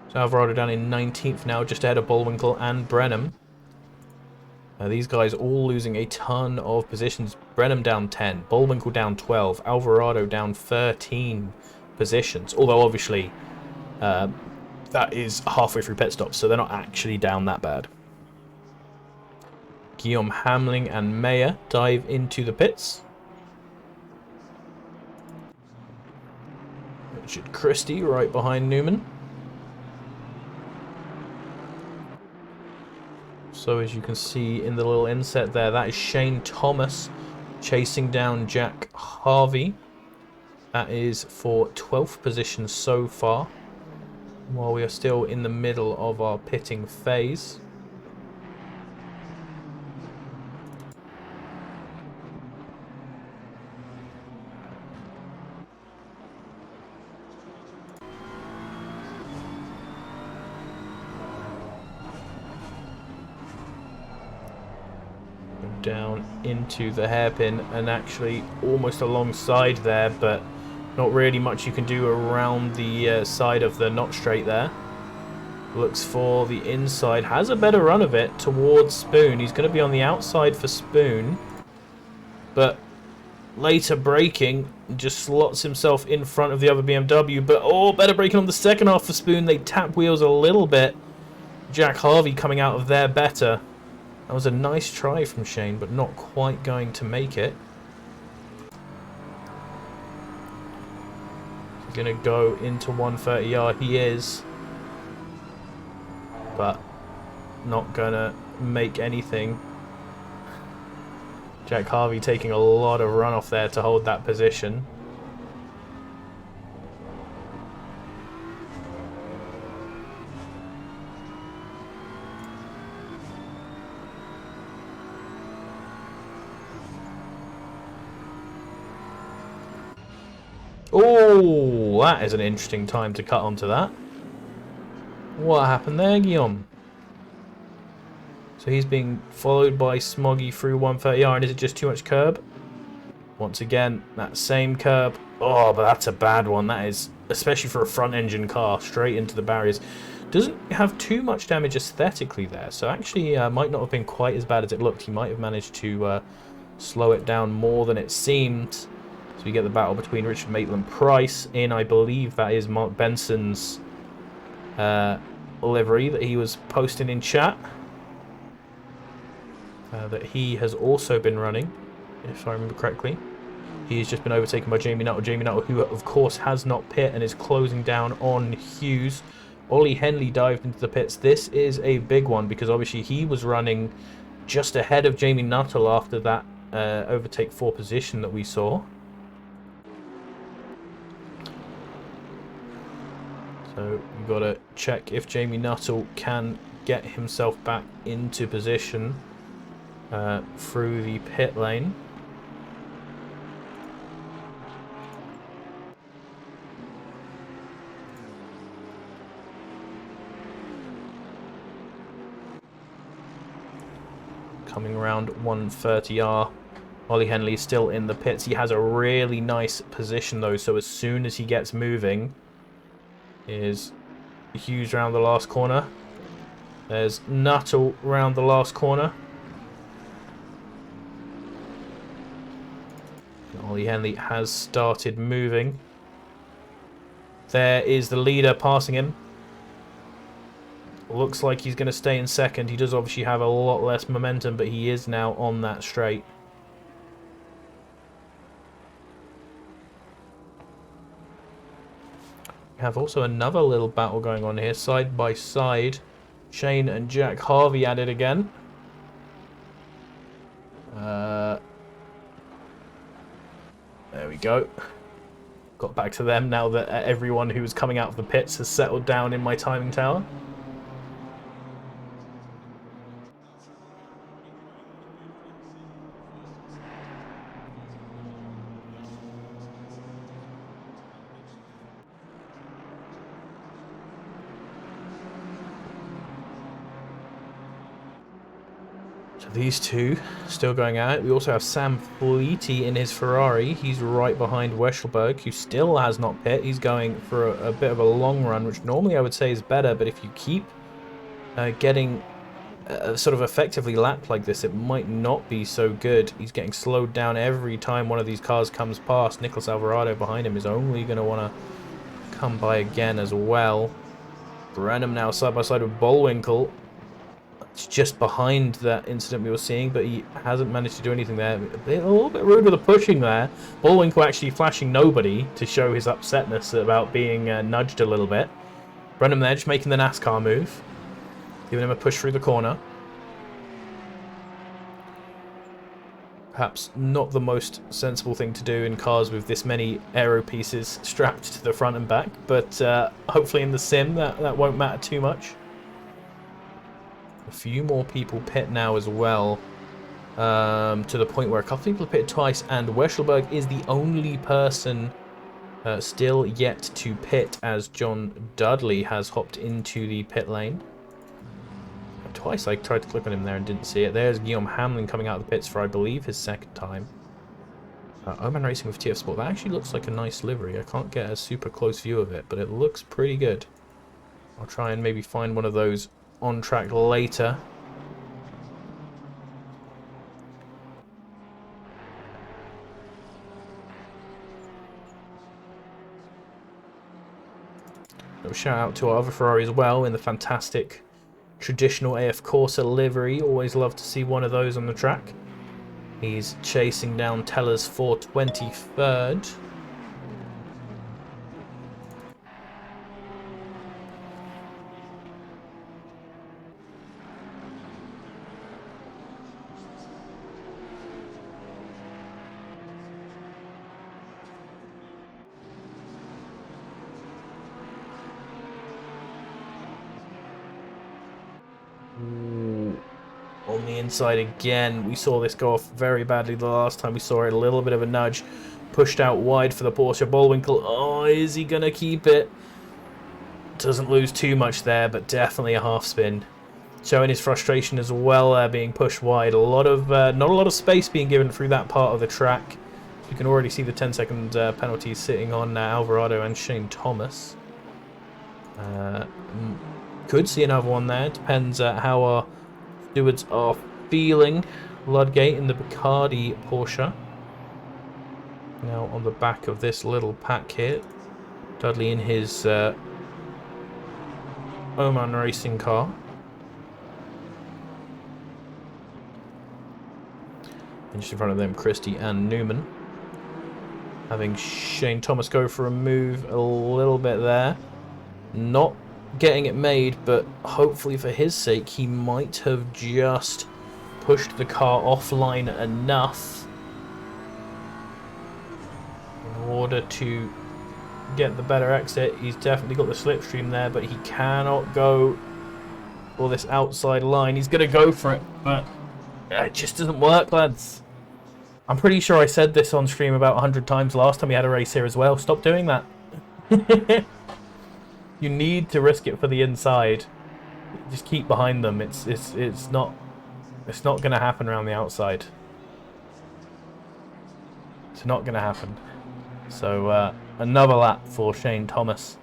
Speaker 1: So Alvarado down in 19th now, just ahead of Bullwinkle and Brenham. These guys all losing a ton of positions. Brenham down 10, Bullwinkle down 12, Alvarado down 13 positions. Although obviously that is halfway through pit stops, so they're not actually down that bad. Guillaume Hamling and Mayer dive into the pits. Richard Christie right behind Newman. So as you can see in the little inset there, that is Shane Thomas chasing down Jack Harvey. That is for 12th position so far, while we are still in the middle of our pitting phase. Down into the hairpin and actually almost alongside there, but not really much you can do around the side of the not straight there. Looks for the inside, has a better run of it towards Spoon. He's going to be on the outside for Spoon, but later braking just slots himself in front of the other BMW. But oh, better braking on the second half for Spoon. They tap wheels a little bit. Jack Harvey coming out of there better. That was a nice try from Shane, but not quite going to make it. He's going to go into 130R. He is. But not going to make anything. Jack Harvey taking a lot of runoff there to hold that position. Oh, that is an interesting time to cut onto that. What happened there, Guillaume? So he's being followed by Smoggy through 130R, and is it just too much curb? Once again, that same curb. Oh, but that's a bad one. That is, especially for a front-engine car, straight into the barriers. Doesn't have too much damage aesthetically there, so actually might not have been quite as bad as it looked. He might have managed to slow it down more than it seemed. So we get the battle between Richard Maitland-Price in, I believe that is Mark Benson's livery that he was posting in chat. That he has also been running, if I remember correctly. He's just been overtaken by Jamie Nuttall. Jamie Nuttall, who of course has not pit and is closing down on Hughes. Ollie Henley dived into the pits. This is a big one because obviously he was running just ahead of Jamie Nuttall after that overtake 4 position that we saw. So you've got to check if Jamie Nuttall can get himself back into position through the pit lane. Coming around 130R. Ollie Henley is still in the pits. He has a really nice position though, so as soon as he gets moving, is Hughes round the last corner. There's Nuttall round the last corner. Ollie Henley has started moving. There is the leader passing him. Looks like he's going to stay in second. He does obviously have a lot less momentum, but he is now on that straight. We have also another little battle going on here, side by side. Shane and Jack Harvey at it again. go. Got back to them now that everyone who was coming out of the pits has settled down in my timing tower. So these two still going at it. We also have Sam Fleety in his Ferrari. He's right behind Weschelberg, who still has not pit. He's going for a bit of a long run, which normally I would say is better, but if you keep getting sort of effectively lapped like this, it might not be so good. He's getting slowed down every time one of these cars comes past. Nicholas Alvarado behind him is only going to want to come by again as well. Brenham now side by side with Bullwinkle. It's just behind that incident we were seeing, but he hasn't managed to do anything there. A little bit rude with the pushing there. Bullwinkle actually flashing nobody to show his upsetness about being nudged a little bit. Brenham there just making the NASCAR move, giving him a push through the corner. Perhaps not the most sensible thing to do in cars with this many aero pieces strapped to the front and back, but hopefully in the sim that won't matter too much. A few more people pit now as well, to the point where a couple of people have pitted twice, and Weschelberg is the only person still yet to pit, as John Dudley has hopped into the pit lane. Twice I tried to click on him there and didn't see it. There's Guillaume Hamlin coming out of the pits for, I believe, his second time. Oman Racing with TF Sport. That actually looks like a nice livery. I can't get a super close view of it, but it looks pretty good. I'll try and maybe find one of those on track later. A shout out to our other Ferrari as well in the fantastic traditional AF Corsa livery. Always love to see one of those on the track. He's chasing down Teller's 423rd. On the inside again. We saw this go off very badly the last time we saw it. A little bit of a nudge. Pushed out wide for the Porsche. Bullwinkle. Oh, is he going to keep it? Doesn't lose too much there, but definitely a half spin. Showing his frustration as well there, being pushed wide. A lot of not a lot of space being given through that part of the track. You can already see the 10-second penalties sitting on Alvarado and Shane Thomas. Could see another one there. Depends how our stewards are feeling. Ludgate in the Bacardi Porsche. Now on the back of this little pack here. Dudley in his Oman Racing car. And just in front of them, Christie and Newman. Having Shane Thomas go for a move a little bit there. Not getting it made, but hopefully for his sake, he might have just pushed the car offline enough in order to get the better exit. He's definitely got the slipstream there, but he cannot go for this outside line. He's going to go for it, but it just doesn't work, lads. I'm pretty sure I said this on stream about 100 times last time we had a race here as well. Stop doing that. You need to risk it for the inside. Just keep behind them. It's not going to happen around the outside. It's not going to happen. So another lap for Shane Thomas.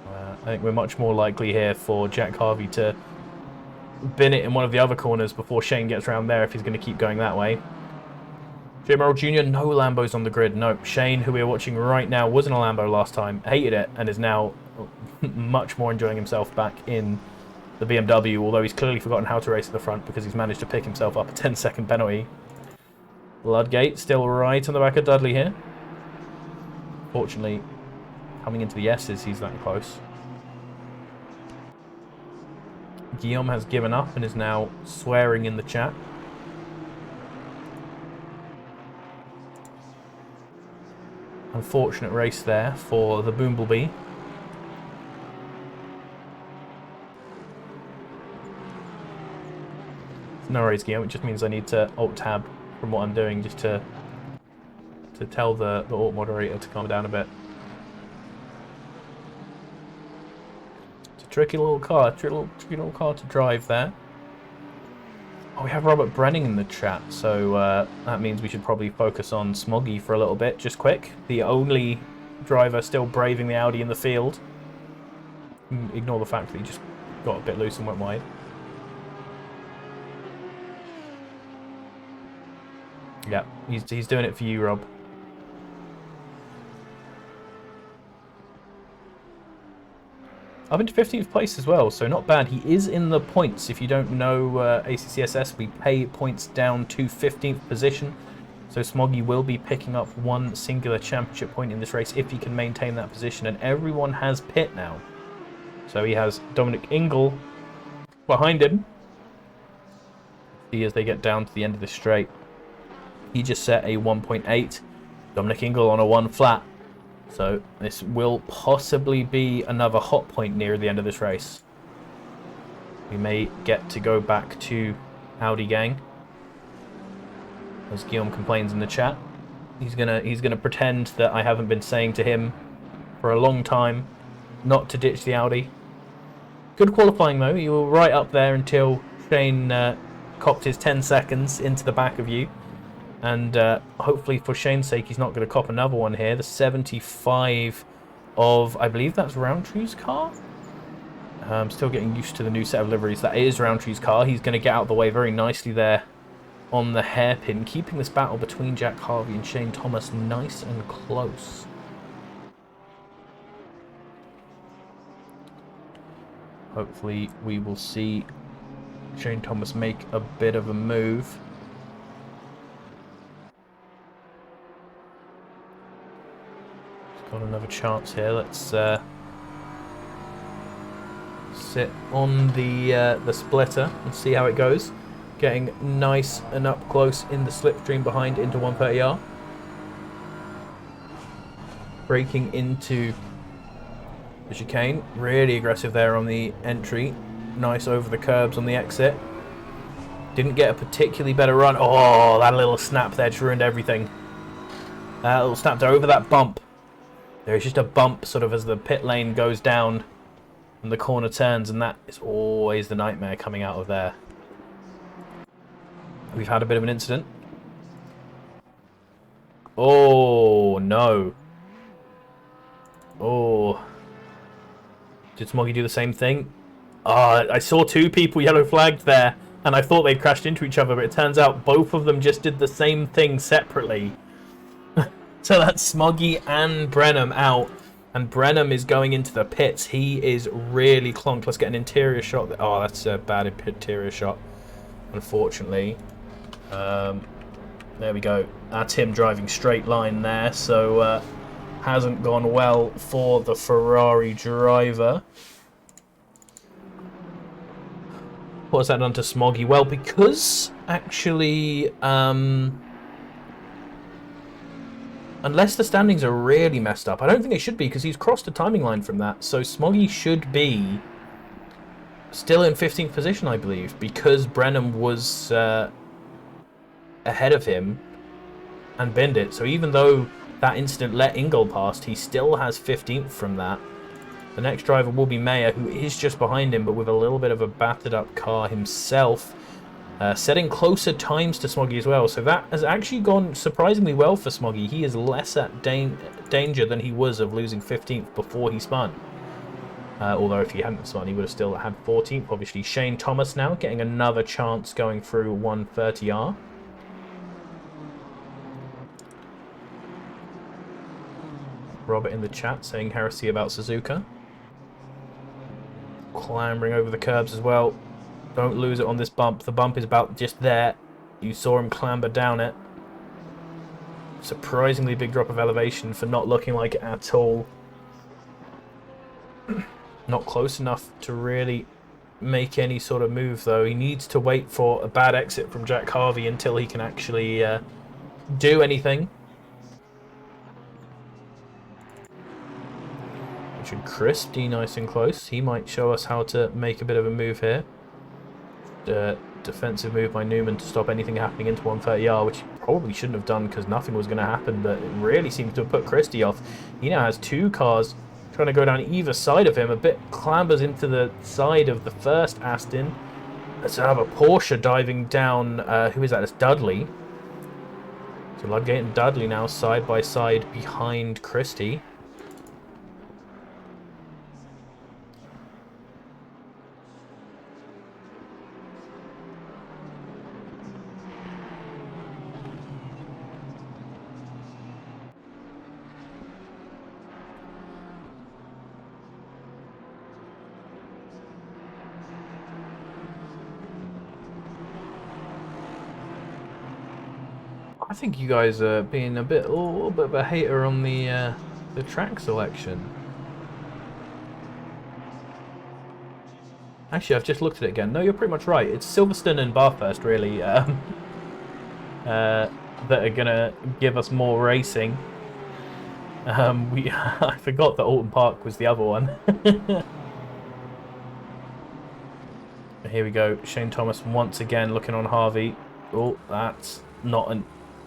Speaker 1: I think we're much more likely here for Jack Harvey to bin it in one of the other corners before Shane gets around there if he's going to keep going that way. Jay Merrill Jr., no Lambos on the grid. No, Shane, who we are watching right now, was in a Lambo last time, hated it, and is now much more enjoying himself back in the BMW, although he's clearly forgotten how to race at the front because he's managed to pick himself up a 10-second penalty. Ludgate still right on the back of Dudley here. Fortunately, coming into the S's, he's that close. Guillaume has given up and is now swearing in the chat. Unfortunate race there for the Bumblebee. No worries, Guillaume. It just means I need to Alt-Tab from what I'm doing just to tell the Alt moderator to calm down a bit. It's a tricky little car, tricky little car to drive there. Oh, we have Robert Brenning in the chat, so that means we should probably focus on Smoggy for a little bit, just quick. The only driver still braving the Audi in the field. Ignore the fact that he just got a bit loose and went wide. Yeah, he's doing it for you, Rob. Up into 15th place as well, so not bad. He is in the points. If you don't know ACCSS, we pay points down to 15th position. So Smoggy will be picking up one singular championship point in this race if he can maintain that position. And everyone has pit now. So he has Dominic Ingle behind him. See as they get down to the end of the straight. He just set a 1.8. Dominic Ingle on a 1 flat. So this will possibly be another hot point near the end of this race. We may get to go back to Audi gang. As Guillaume complains in the chat. He's gonna pretend that I haven't been saying to him for a long time not to ditch the Audi. Good qualifying though. You were right up there until Shane copped his 10 seconds into the back of you. And hopefully for Shane's sake, he's not going to cop another one here. The 75 of, I believe that's Roundtree's car? I'm still getting used to the new set of liveries. That is Roundtree's car. He's going to get out of the way very nicely there on the hairpin, keeping this battle between Jack Harvey and Shane Thomas nice and close. Hopefully we will see Shane Thomas make a bit of a move. Got another chance here. Let's sit on the splitter and see how it goes. Getting nice and up close in the slipstream behind into 130R. Braking into the chicane. Really aggressive there on the entry. Nice over the curbs on the exit. Didn't get a particularly better run. Oh, that little snap there just ruined everything. That little snap there over that bump. There's just a bump sort of as the pit lane goes down and the corner turns, and that is always the nightmare coming out of there. We've had a bit of an incident. Oh, no. Oh. Did Smoggy do the same thing? I saw two people yellow flagged there, and I thought they crashed into each other, but it turns out both of them just did the same thing separately. So that's Smoggy and Brenham out. And Brenham is going into the pits. He is really clonked. Let's get an interior shot. Oh, that's a bad interior shot, unfortunately. There we go. That's him driving straight line there. So hasn't gone well for the Ferrari driver. What's that done to Smoggy? Well, because actually... unless the standings are really messed up. I don't think they should be, because he's crossed the timing line from that. So Smoggy should be still in 15th position, I believe, because Brenham was ahead of him and binned it. So even though that incident let Ingle past, he still has 15th from that. The next driver will be Mayer, who is just behind him, but with a little bit of a battered up car himself. Setting closer times to Smoggy as well, so that has actually gone surprisingly well for Smoggy. He is less at danger than he was of losing 15th before he spun. Although if he hadn't spun, he would have still had 14th. Obviously, Shane Thomas now getting another chance going through 130R. Robert in the chat saying heresy about Suzuka. Clambering over the curbs as well. Don't lose it on this bump. The bump is about just there. You saw him clamber down it. Surprisingly big drop of elevation for not looking like it at all. Not close enough to really make any sort of move, though. He needs to wait for a bad exit from Jack Harvey until he can actually do anything. Christie nice and close. He might show us how to make a bit of a move here. Defensive move by Newman to stop anything happening into 130R, which he probably shouldn't have done because nothing was going to happen, but it really seems to have put Christie off. He now has two cars trying to go down either side of him. A bit clambers into the side of the first Aston. Let's have a Porsche diving down. Who is that? It's Dudley. So Ludgate and Dudley now side by side behind Christie. I think you guys are being a little bit of a hater on the track selection. Actually, I've just looked at it again. No, you're pretty much right. It's Silverstone and Bathurst, really, that are gonna give us more racing. I forgot that Alton Park was the other one. Here we go. Shane Thomas once again looking on Harvey. Oh,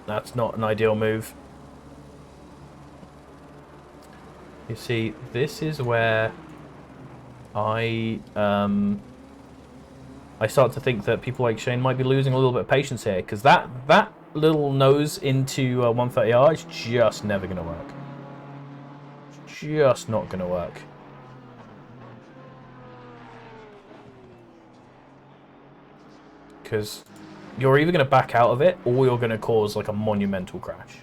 Speaker 1: that's not an ideal move. You see, this is where I start to think that people like Shane might be losing a little bit of patience here, because that little nose into 130R is just never going to work. It's just not going to work. Because you're either going to back out of it, or you're going to cause like a monumental crash.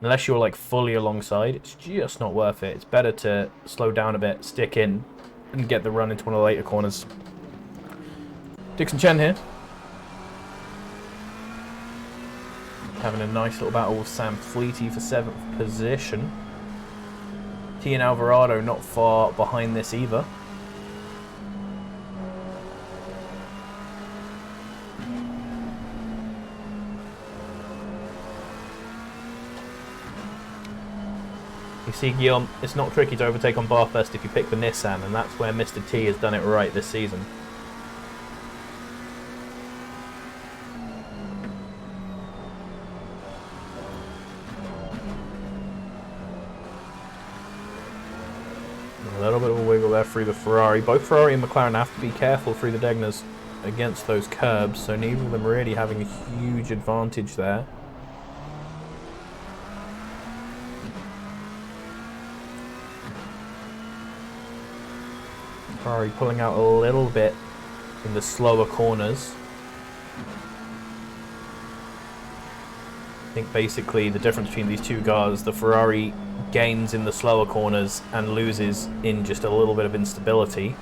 Speaker 1: Unless you're like fully alongside, it's just not worth it. It's better to slow down a bit, stick in, and get the run into one of the later corners. Dixon Chen here. Having a nice little battle with Sam Fleety for 7th position. T and Alvarado not far behind this either. You see, Guillaume, it's not tricky to overtake on Bathurst if you pick the Nissan, and that's where Mr. T has done it right this season. A little bit of a wiggle there through the Ferrari. Both Ferrari and McLaren have to be careful through the Degnas against those curbs, so neither of them really having a huge advantage there. Ferrari pulling out a little bit in the slower corners. I think basically the difference between these two cars, the Ferrari gains in the slower corners and loses in just a little bit of instability.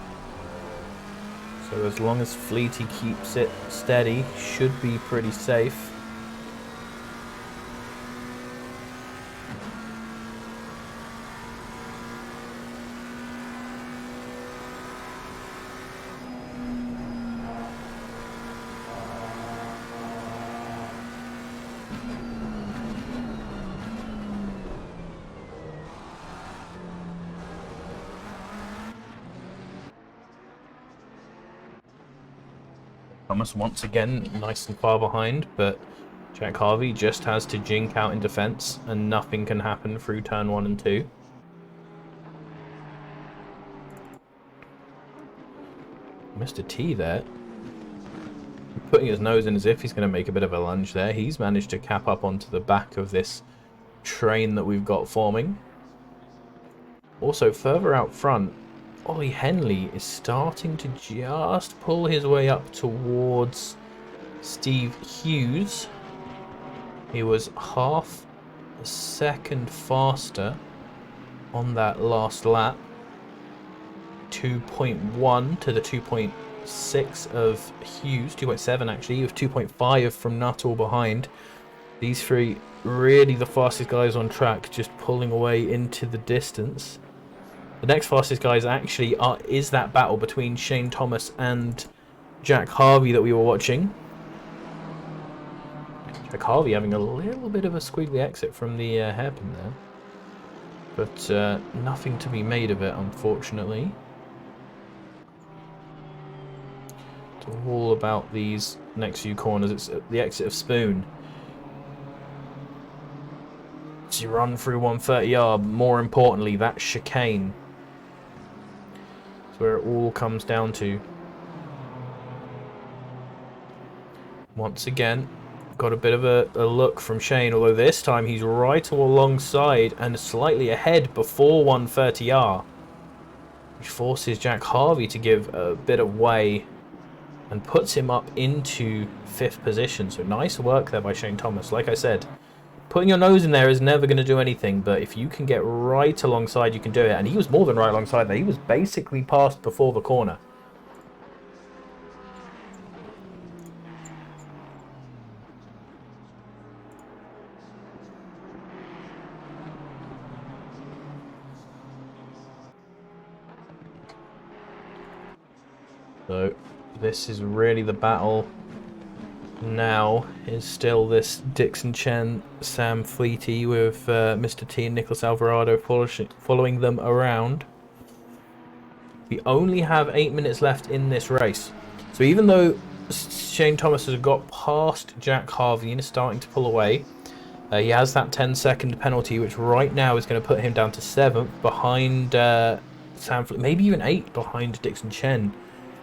Speaker 1: So as long as Fleety keeps it steady, should be pretty safe. Thomas once again nice and far behind, but Jack Harvey just has to jink out in defense and nothing can happen through turn 1 and 2. Mr. T there, putting his nose in as if he's going to make a bit of a lunge there. He's managed to cap up onto the back of this train that we've got forming. Also, further out front, Ollie Henley is starting to just pull his way up towards Steve Hughes. He was half a second faster on that last lap. 2.1 to the 2.6 of Hughes, 2.7 actually, with 2.5 from Nuttall behind. These three really the fastest guys on track, just pulling away into the distance. The next fastest guys actually is that battle between Shane Thomas and Jack Harvey that we were watching. Jack Harvey having a little bit of a squiggly exit from the hairpin there. But nothing to be made of it, unfortunately. It's all about these next few corners. It's the exit of Spoon. So you run through 130R, more importantly, that chicane. That's where it all comes down to. Once again, got a bit of a look from Shane, although this time he's right alongside and slightly ahead before 130R. Which forces Jack Harvey to give a bit of way and puts him up into 5th position. So nice work there by Shane Thomas. Like I said, putting your nose in there is never going to do anything, but if you can get right alongside, you can do it. And he was more than right alongside there. He was basically passed before the corner. So this is really the battle now, is still this Dixon Chen, Sam Fleety with Mr. T and Nicholas Alvarado following them around. We only have 8 minutes left in this race. So even though Shane Thomas has got past Jack Harvey and is starting to pull away, he has that 10-second penalty, which right now is going to put him down to 7th behind Sam Fleety, maybe even 8th behind Dixon Chen.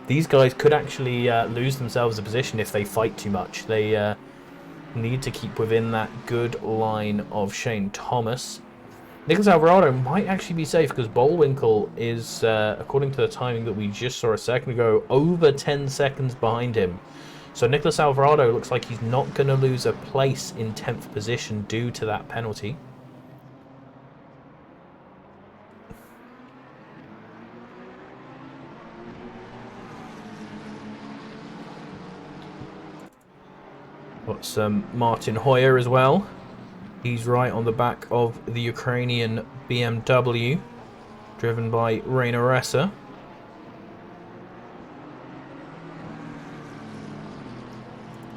Speaker 1: These guys could actually lose themselves a position if they fight too much. They need to keep within that good line of Shane Thomas. Nicholas Alvarado might actually be safe because Bullwinkle is, according to the timing that we just saw a second ago, over 10 seconds behind him. So Nicholas Alvarado looks like he's not going to lose a place in 10th position due to that penalty. Got some Martin Hoyer as well. He's right on the back of the Ukrainian BMW, driven by Rainer Ressa.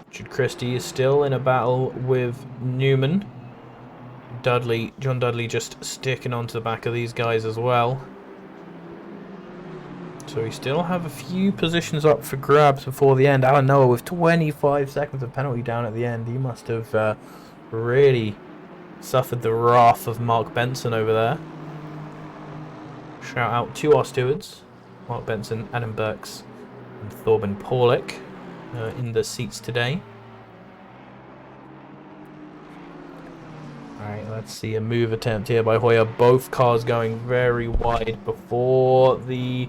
Speaker 1: Richard Christie is still in a battle with Newman. John Dudley just sticking onto the back of these guys as well. So we still have a few positions up for grabs before the end. Alan Noah with 25 seconds of penalty down at the end. He must have really suffered the wrath of Mark Benson over there. Shout out to our stewards, Mark Benson, Adam Burks and Thorben Paulick in the seats today. Alright, let's see a move attempt here by Hoyer. Both cars going very wide before the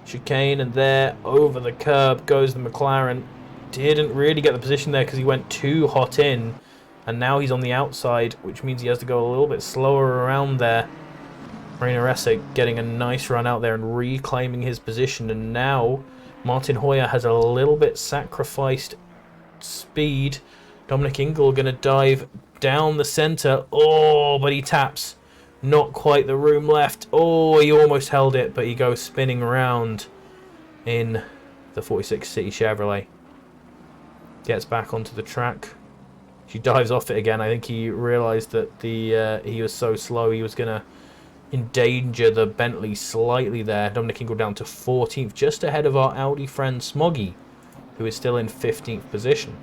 Speaker 1: chicane, and there over the curb goes the McLaren. Didn't really get the position there because he went too hot in, and now he's on the outside, which means he has to go a little bit slower around there. Rainer Ressa getting a nice run out there and reclaiming his position, and now Martin Hoyer has a little bit sacrificed speed. Dominic Ingle going to dive down the centre. Oh, but he taps. Not quite the room left. Oh, he almost held it, but he goes spinning around in the 46 City Chevrolet. Gets back onto the track. She dives off it again. I think he realised that he was so slow he was going to endanger the Bentley slightly there. Dominic Ingle down to 14th, just ahead of our Audi friend Smoggy, who is still in 15th position.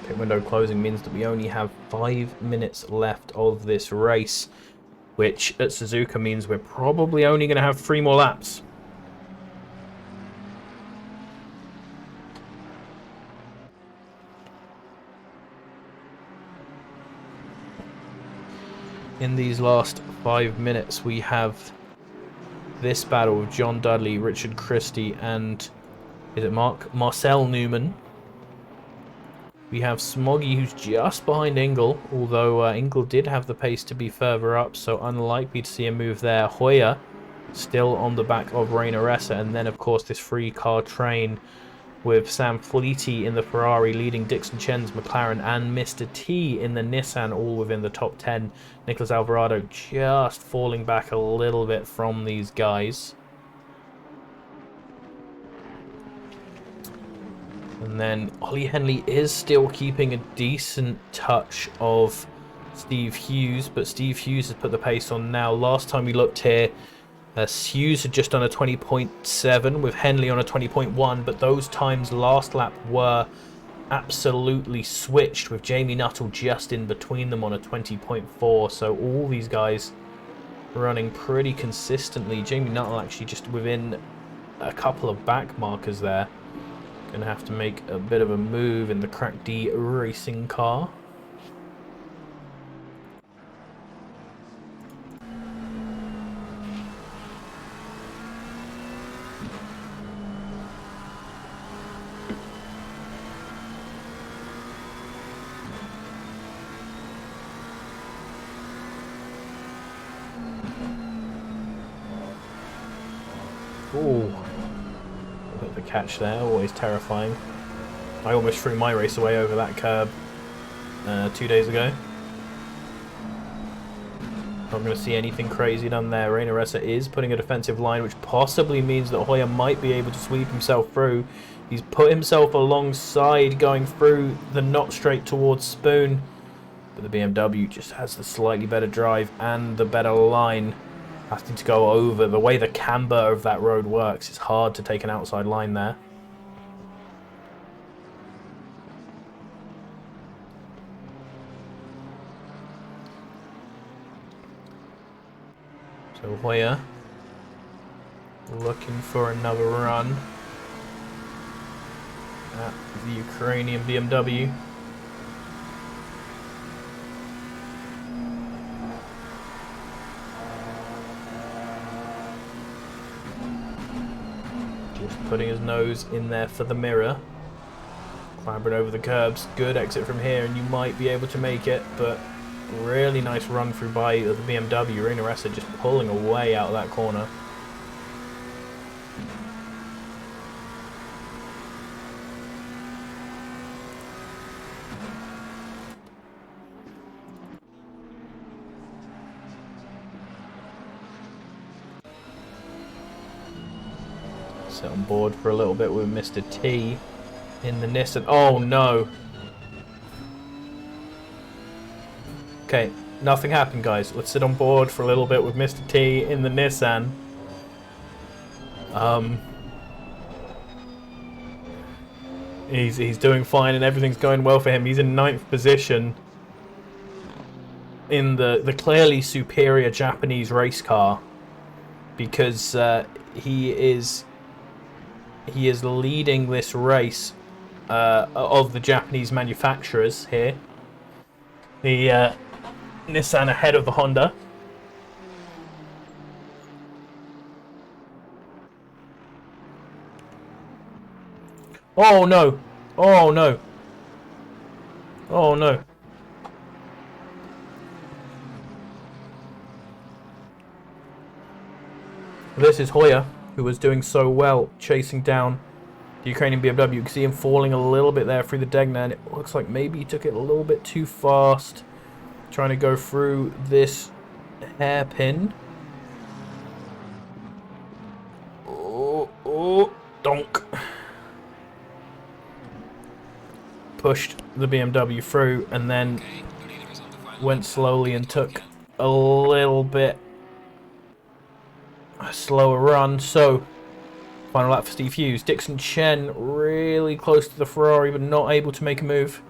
Speaker 1: Pit window closing means that we only have 5 minutes left of this race, which at Suzuka means we're probably only going to have 3 more laps. In these last 5 minutes, we have this battle with John Dudley, Richard Christie, and is it Marcel Newman. We have Smoggy, who's just behind Ingle, although Ingle did have the pace to be further up, so unlikely to see a move there. Hoyer still on the back of Rainer Ressa, and then of course this 3-car train with Sam Fleety in the Ferrari leading Dixon Chen's McLaren and Mr. T in the Nissan, all within the top 10. Nicholas Alvarado just falling back a little bit from these guys. And then Ollie Henley is still keeping a decent touch of Steve Hughes, but Steve Hughes has put the pace on now. Last time we looked here, Hughes had just done a 20.7 with Henley on a 20.1, but those times last lap were absolutely switched with Jamie Nuttall just in between them on a 20.4. So all these guys running pretty consistently. Jamie Nuttall actually just within a couple of back markers there. Gonna have to make a bit of a move in the Crack D racing car. Ooh. A bit of a catch there, always terrifying. I almost threw my race away over that curb 2 days ago. Not going to see anything crazy done there. Reina Ressa is putting a defensive line, which possibly means that Hoyer might be able to sweep himself through. He's put himself alongside going through the not straight towards Spoon. But the BMW just has the slightly better drive and the better line. Having to go over. The way the camber of that road works, it's hard to take an outside line there. So Hoyer looking for another run at the Ukrainian BMW. Just putting his nose in there for the mirror. Clambering over the curbs. Good exit from here and you might be able to make it, but really nice run through by the BMW. Reina Ressa just pulling away out of that corner. Sit on board for a little bit with Mr. T in the Nissan. Oh no! Okay, nothing happened, guys. Let's sit on board for a little bit with Mr. T in the Nissan. He's doing fine and everything's going well for him. He's in 9th position in the clearly superior Japanese race car because he is leading this race of the Japanese manufacturers here. The Nissan ahead of the Honda. Oh no! Oh no! Oh no! This is Hoyer, who was doing so well chasing down the Ukrainian BMW. You can see him falling a little bit there through the Degner, and it looks like maybe he took it a little bit too fast. Trying to go through this hairpin. Oh, donk. Pushed the BMW through and then went slowly and took a little bit a slower run. So, final lap for Steve Hughes. Dixon Chen really close to the Ferrari but not able to make a move.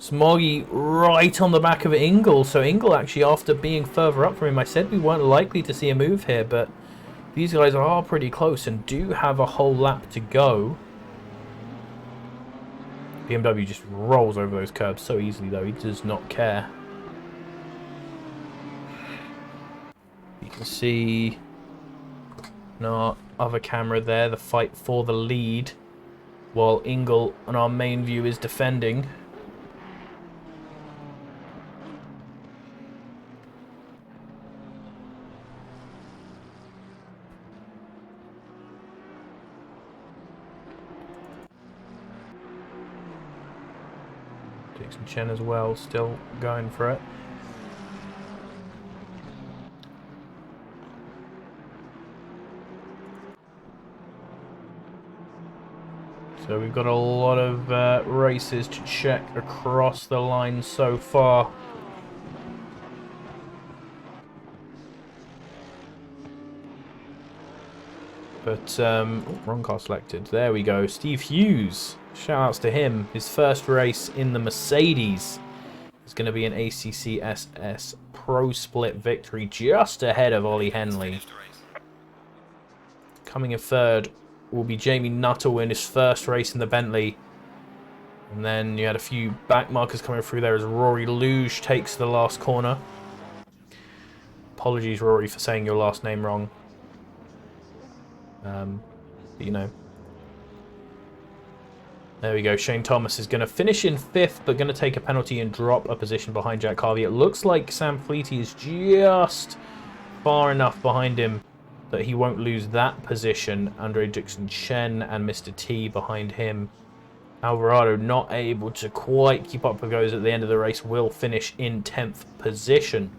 Speaker 1: Smoggy right on the back of Ingle. So Ingle actually, after being further up from him, I said we weren't likely to see a move here, but these guys are pretty close and do have a whole lap to go. BMW just rolls over those curbs so easily though, he does not care. You can see in our other camera there, the fight for the lead, while Ingle on our main view is defending. Dixon Chen as well, still going for it. So we've got a lot of races to check across the line so far. But, wrong car selected. There we go. Steve Hughes. Shout outs to him. His first race in the Mercedes is going to be an ACCSS Pro Split victory, just ahead of Ollie Henley. Coming in third will be Jamie Nuttall in his first race in the Bentley. And then you had a few back markers coming through there as Rory Luge takes the last corner. Apologies, Rory, for saying your last name wrong. You know. There we go. Shane Thomas is going to finish in 5th, but going to take a penalty and drop a position behind Jack Harvey. It looks like Sam Fleety is just far enough behind him that he won't lose that position. Andre Dixon Chen and Mr. T behind him. Alvarado not able to quite keep up with those at the end of the race, will finish in 10th position.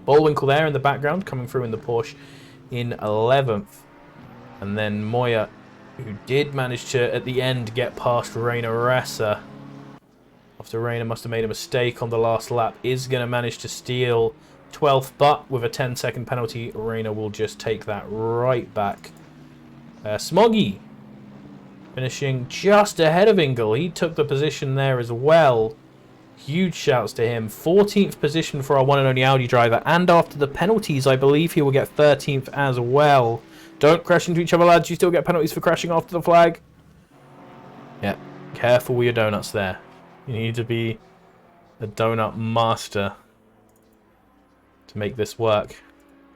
Speaker 1: Bullwinkle there in the background, coming through in the Porsche in 11th. And then Moya, who did manage to, at the end, get past Rainer Ressa. After Rainer must have made a mistake on the last lap, is going to manage to steal 12th, but with a 10-second penalty, Rainer will just take that right back. Smoggy finishing just ahead of Ingle. He took the position there as well. Huge shouts to him. 14th position for our one and only Audi driver. And after the penalties, I believe he will get 13th as well. Don't crash into each other, lads. You still get penalties for crashing after the flag. Yeah, careful with your donuts there. You need to be a donut master to make this work.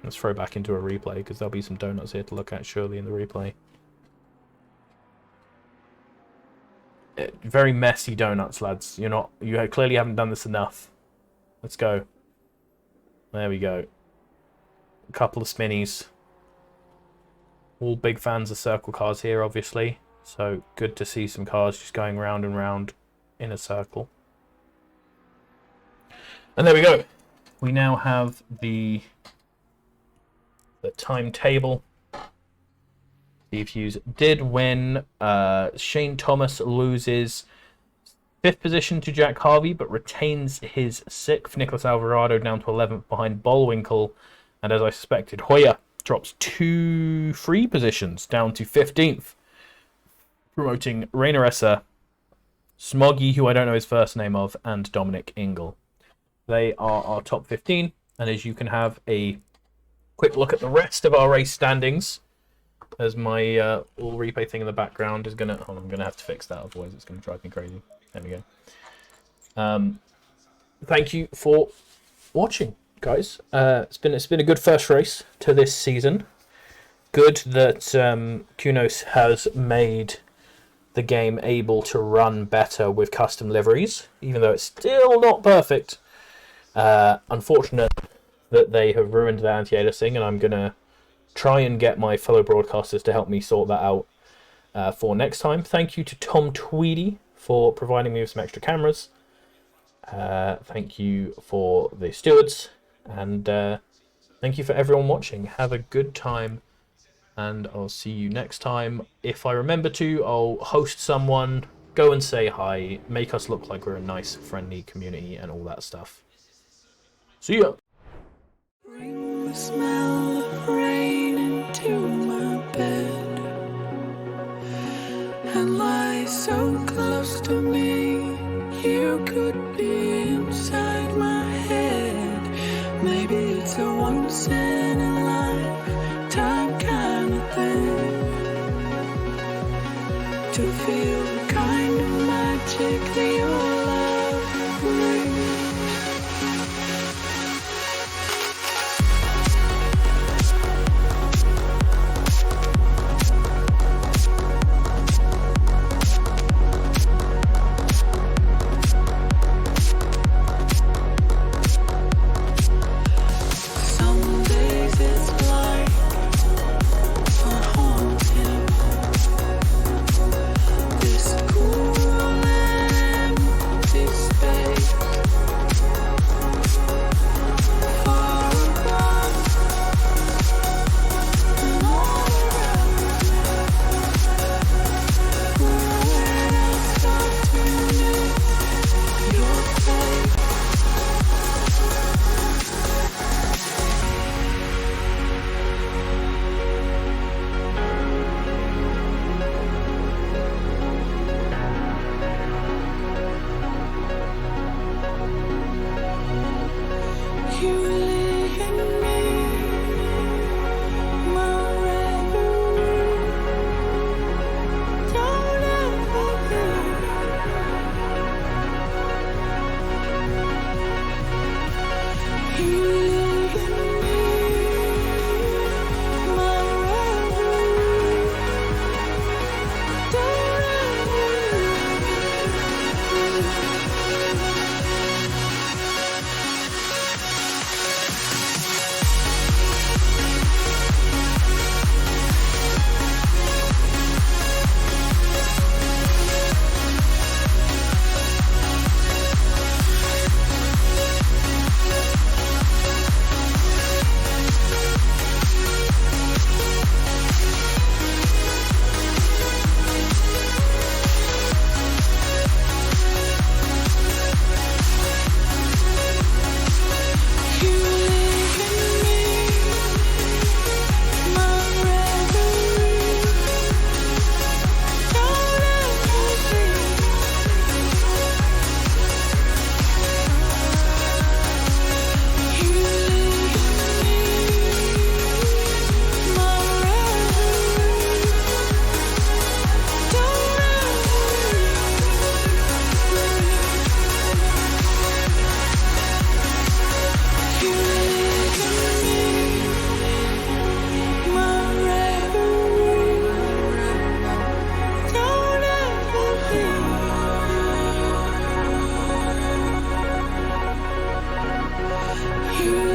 Speaker 1: Let's throw back into a replay, because there'll be some donuts here to look at, surely, in the replay. Very messy donuts, lads. You clearly haven't done this enough. Let's go. There we go. A couple of spinnies. All big fans of circle cars here, obviously. So good to see some cars just going round and round in a circle. And there we go. We now have the timetable. Steve Hughes did win. Shane Thomas loses 5th position to Jack Harvey, but retains his 6th. Nicholas Alvarado down to 11th behind Bullwinkle. And as I suspected, Hoyer drops 2 free positions down to 15th, promoting Rainer Ressa, Smoggy, who I don't know his first name of, and Dominic Ingle. They are our top 15, and as you can have a quick look at the rest of our race standings, as my little replay thing in the background is gonna... Oh, I'm gonna have to fix that, otherwise it's gonna drive me crazy. There we go. Thank you for watching, guys. It's been a good first race to this season. Good that Kunos has made the game able to run better with custom liveries, even though it's still not perfect. Unfortunate that they have ruined the anti-aliasing, and I'm gonna try and get my fellow broadcasters to help me sort that out for next time. Thank you to Tom Tweedy for providing me with some extra cameras. Thank you for the stewards. And thank you for everyone watching. Have a good time, and I'll see you next time. If I remember to, I'll host someone, go and say hi, make us look like we're a nice, friendly community, and all that stuff. See ya!
Speaker 2: Bring the smell of rain into my bed and lie so close to me. You could be inside my head. Maybe it's a once in a lifetime kind of thing to feel the kind of magic that your love brings. Someday you.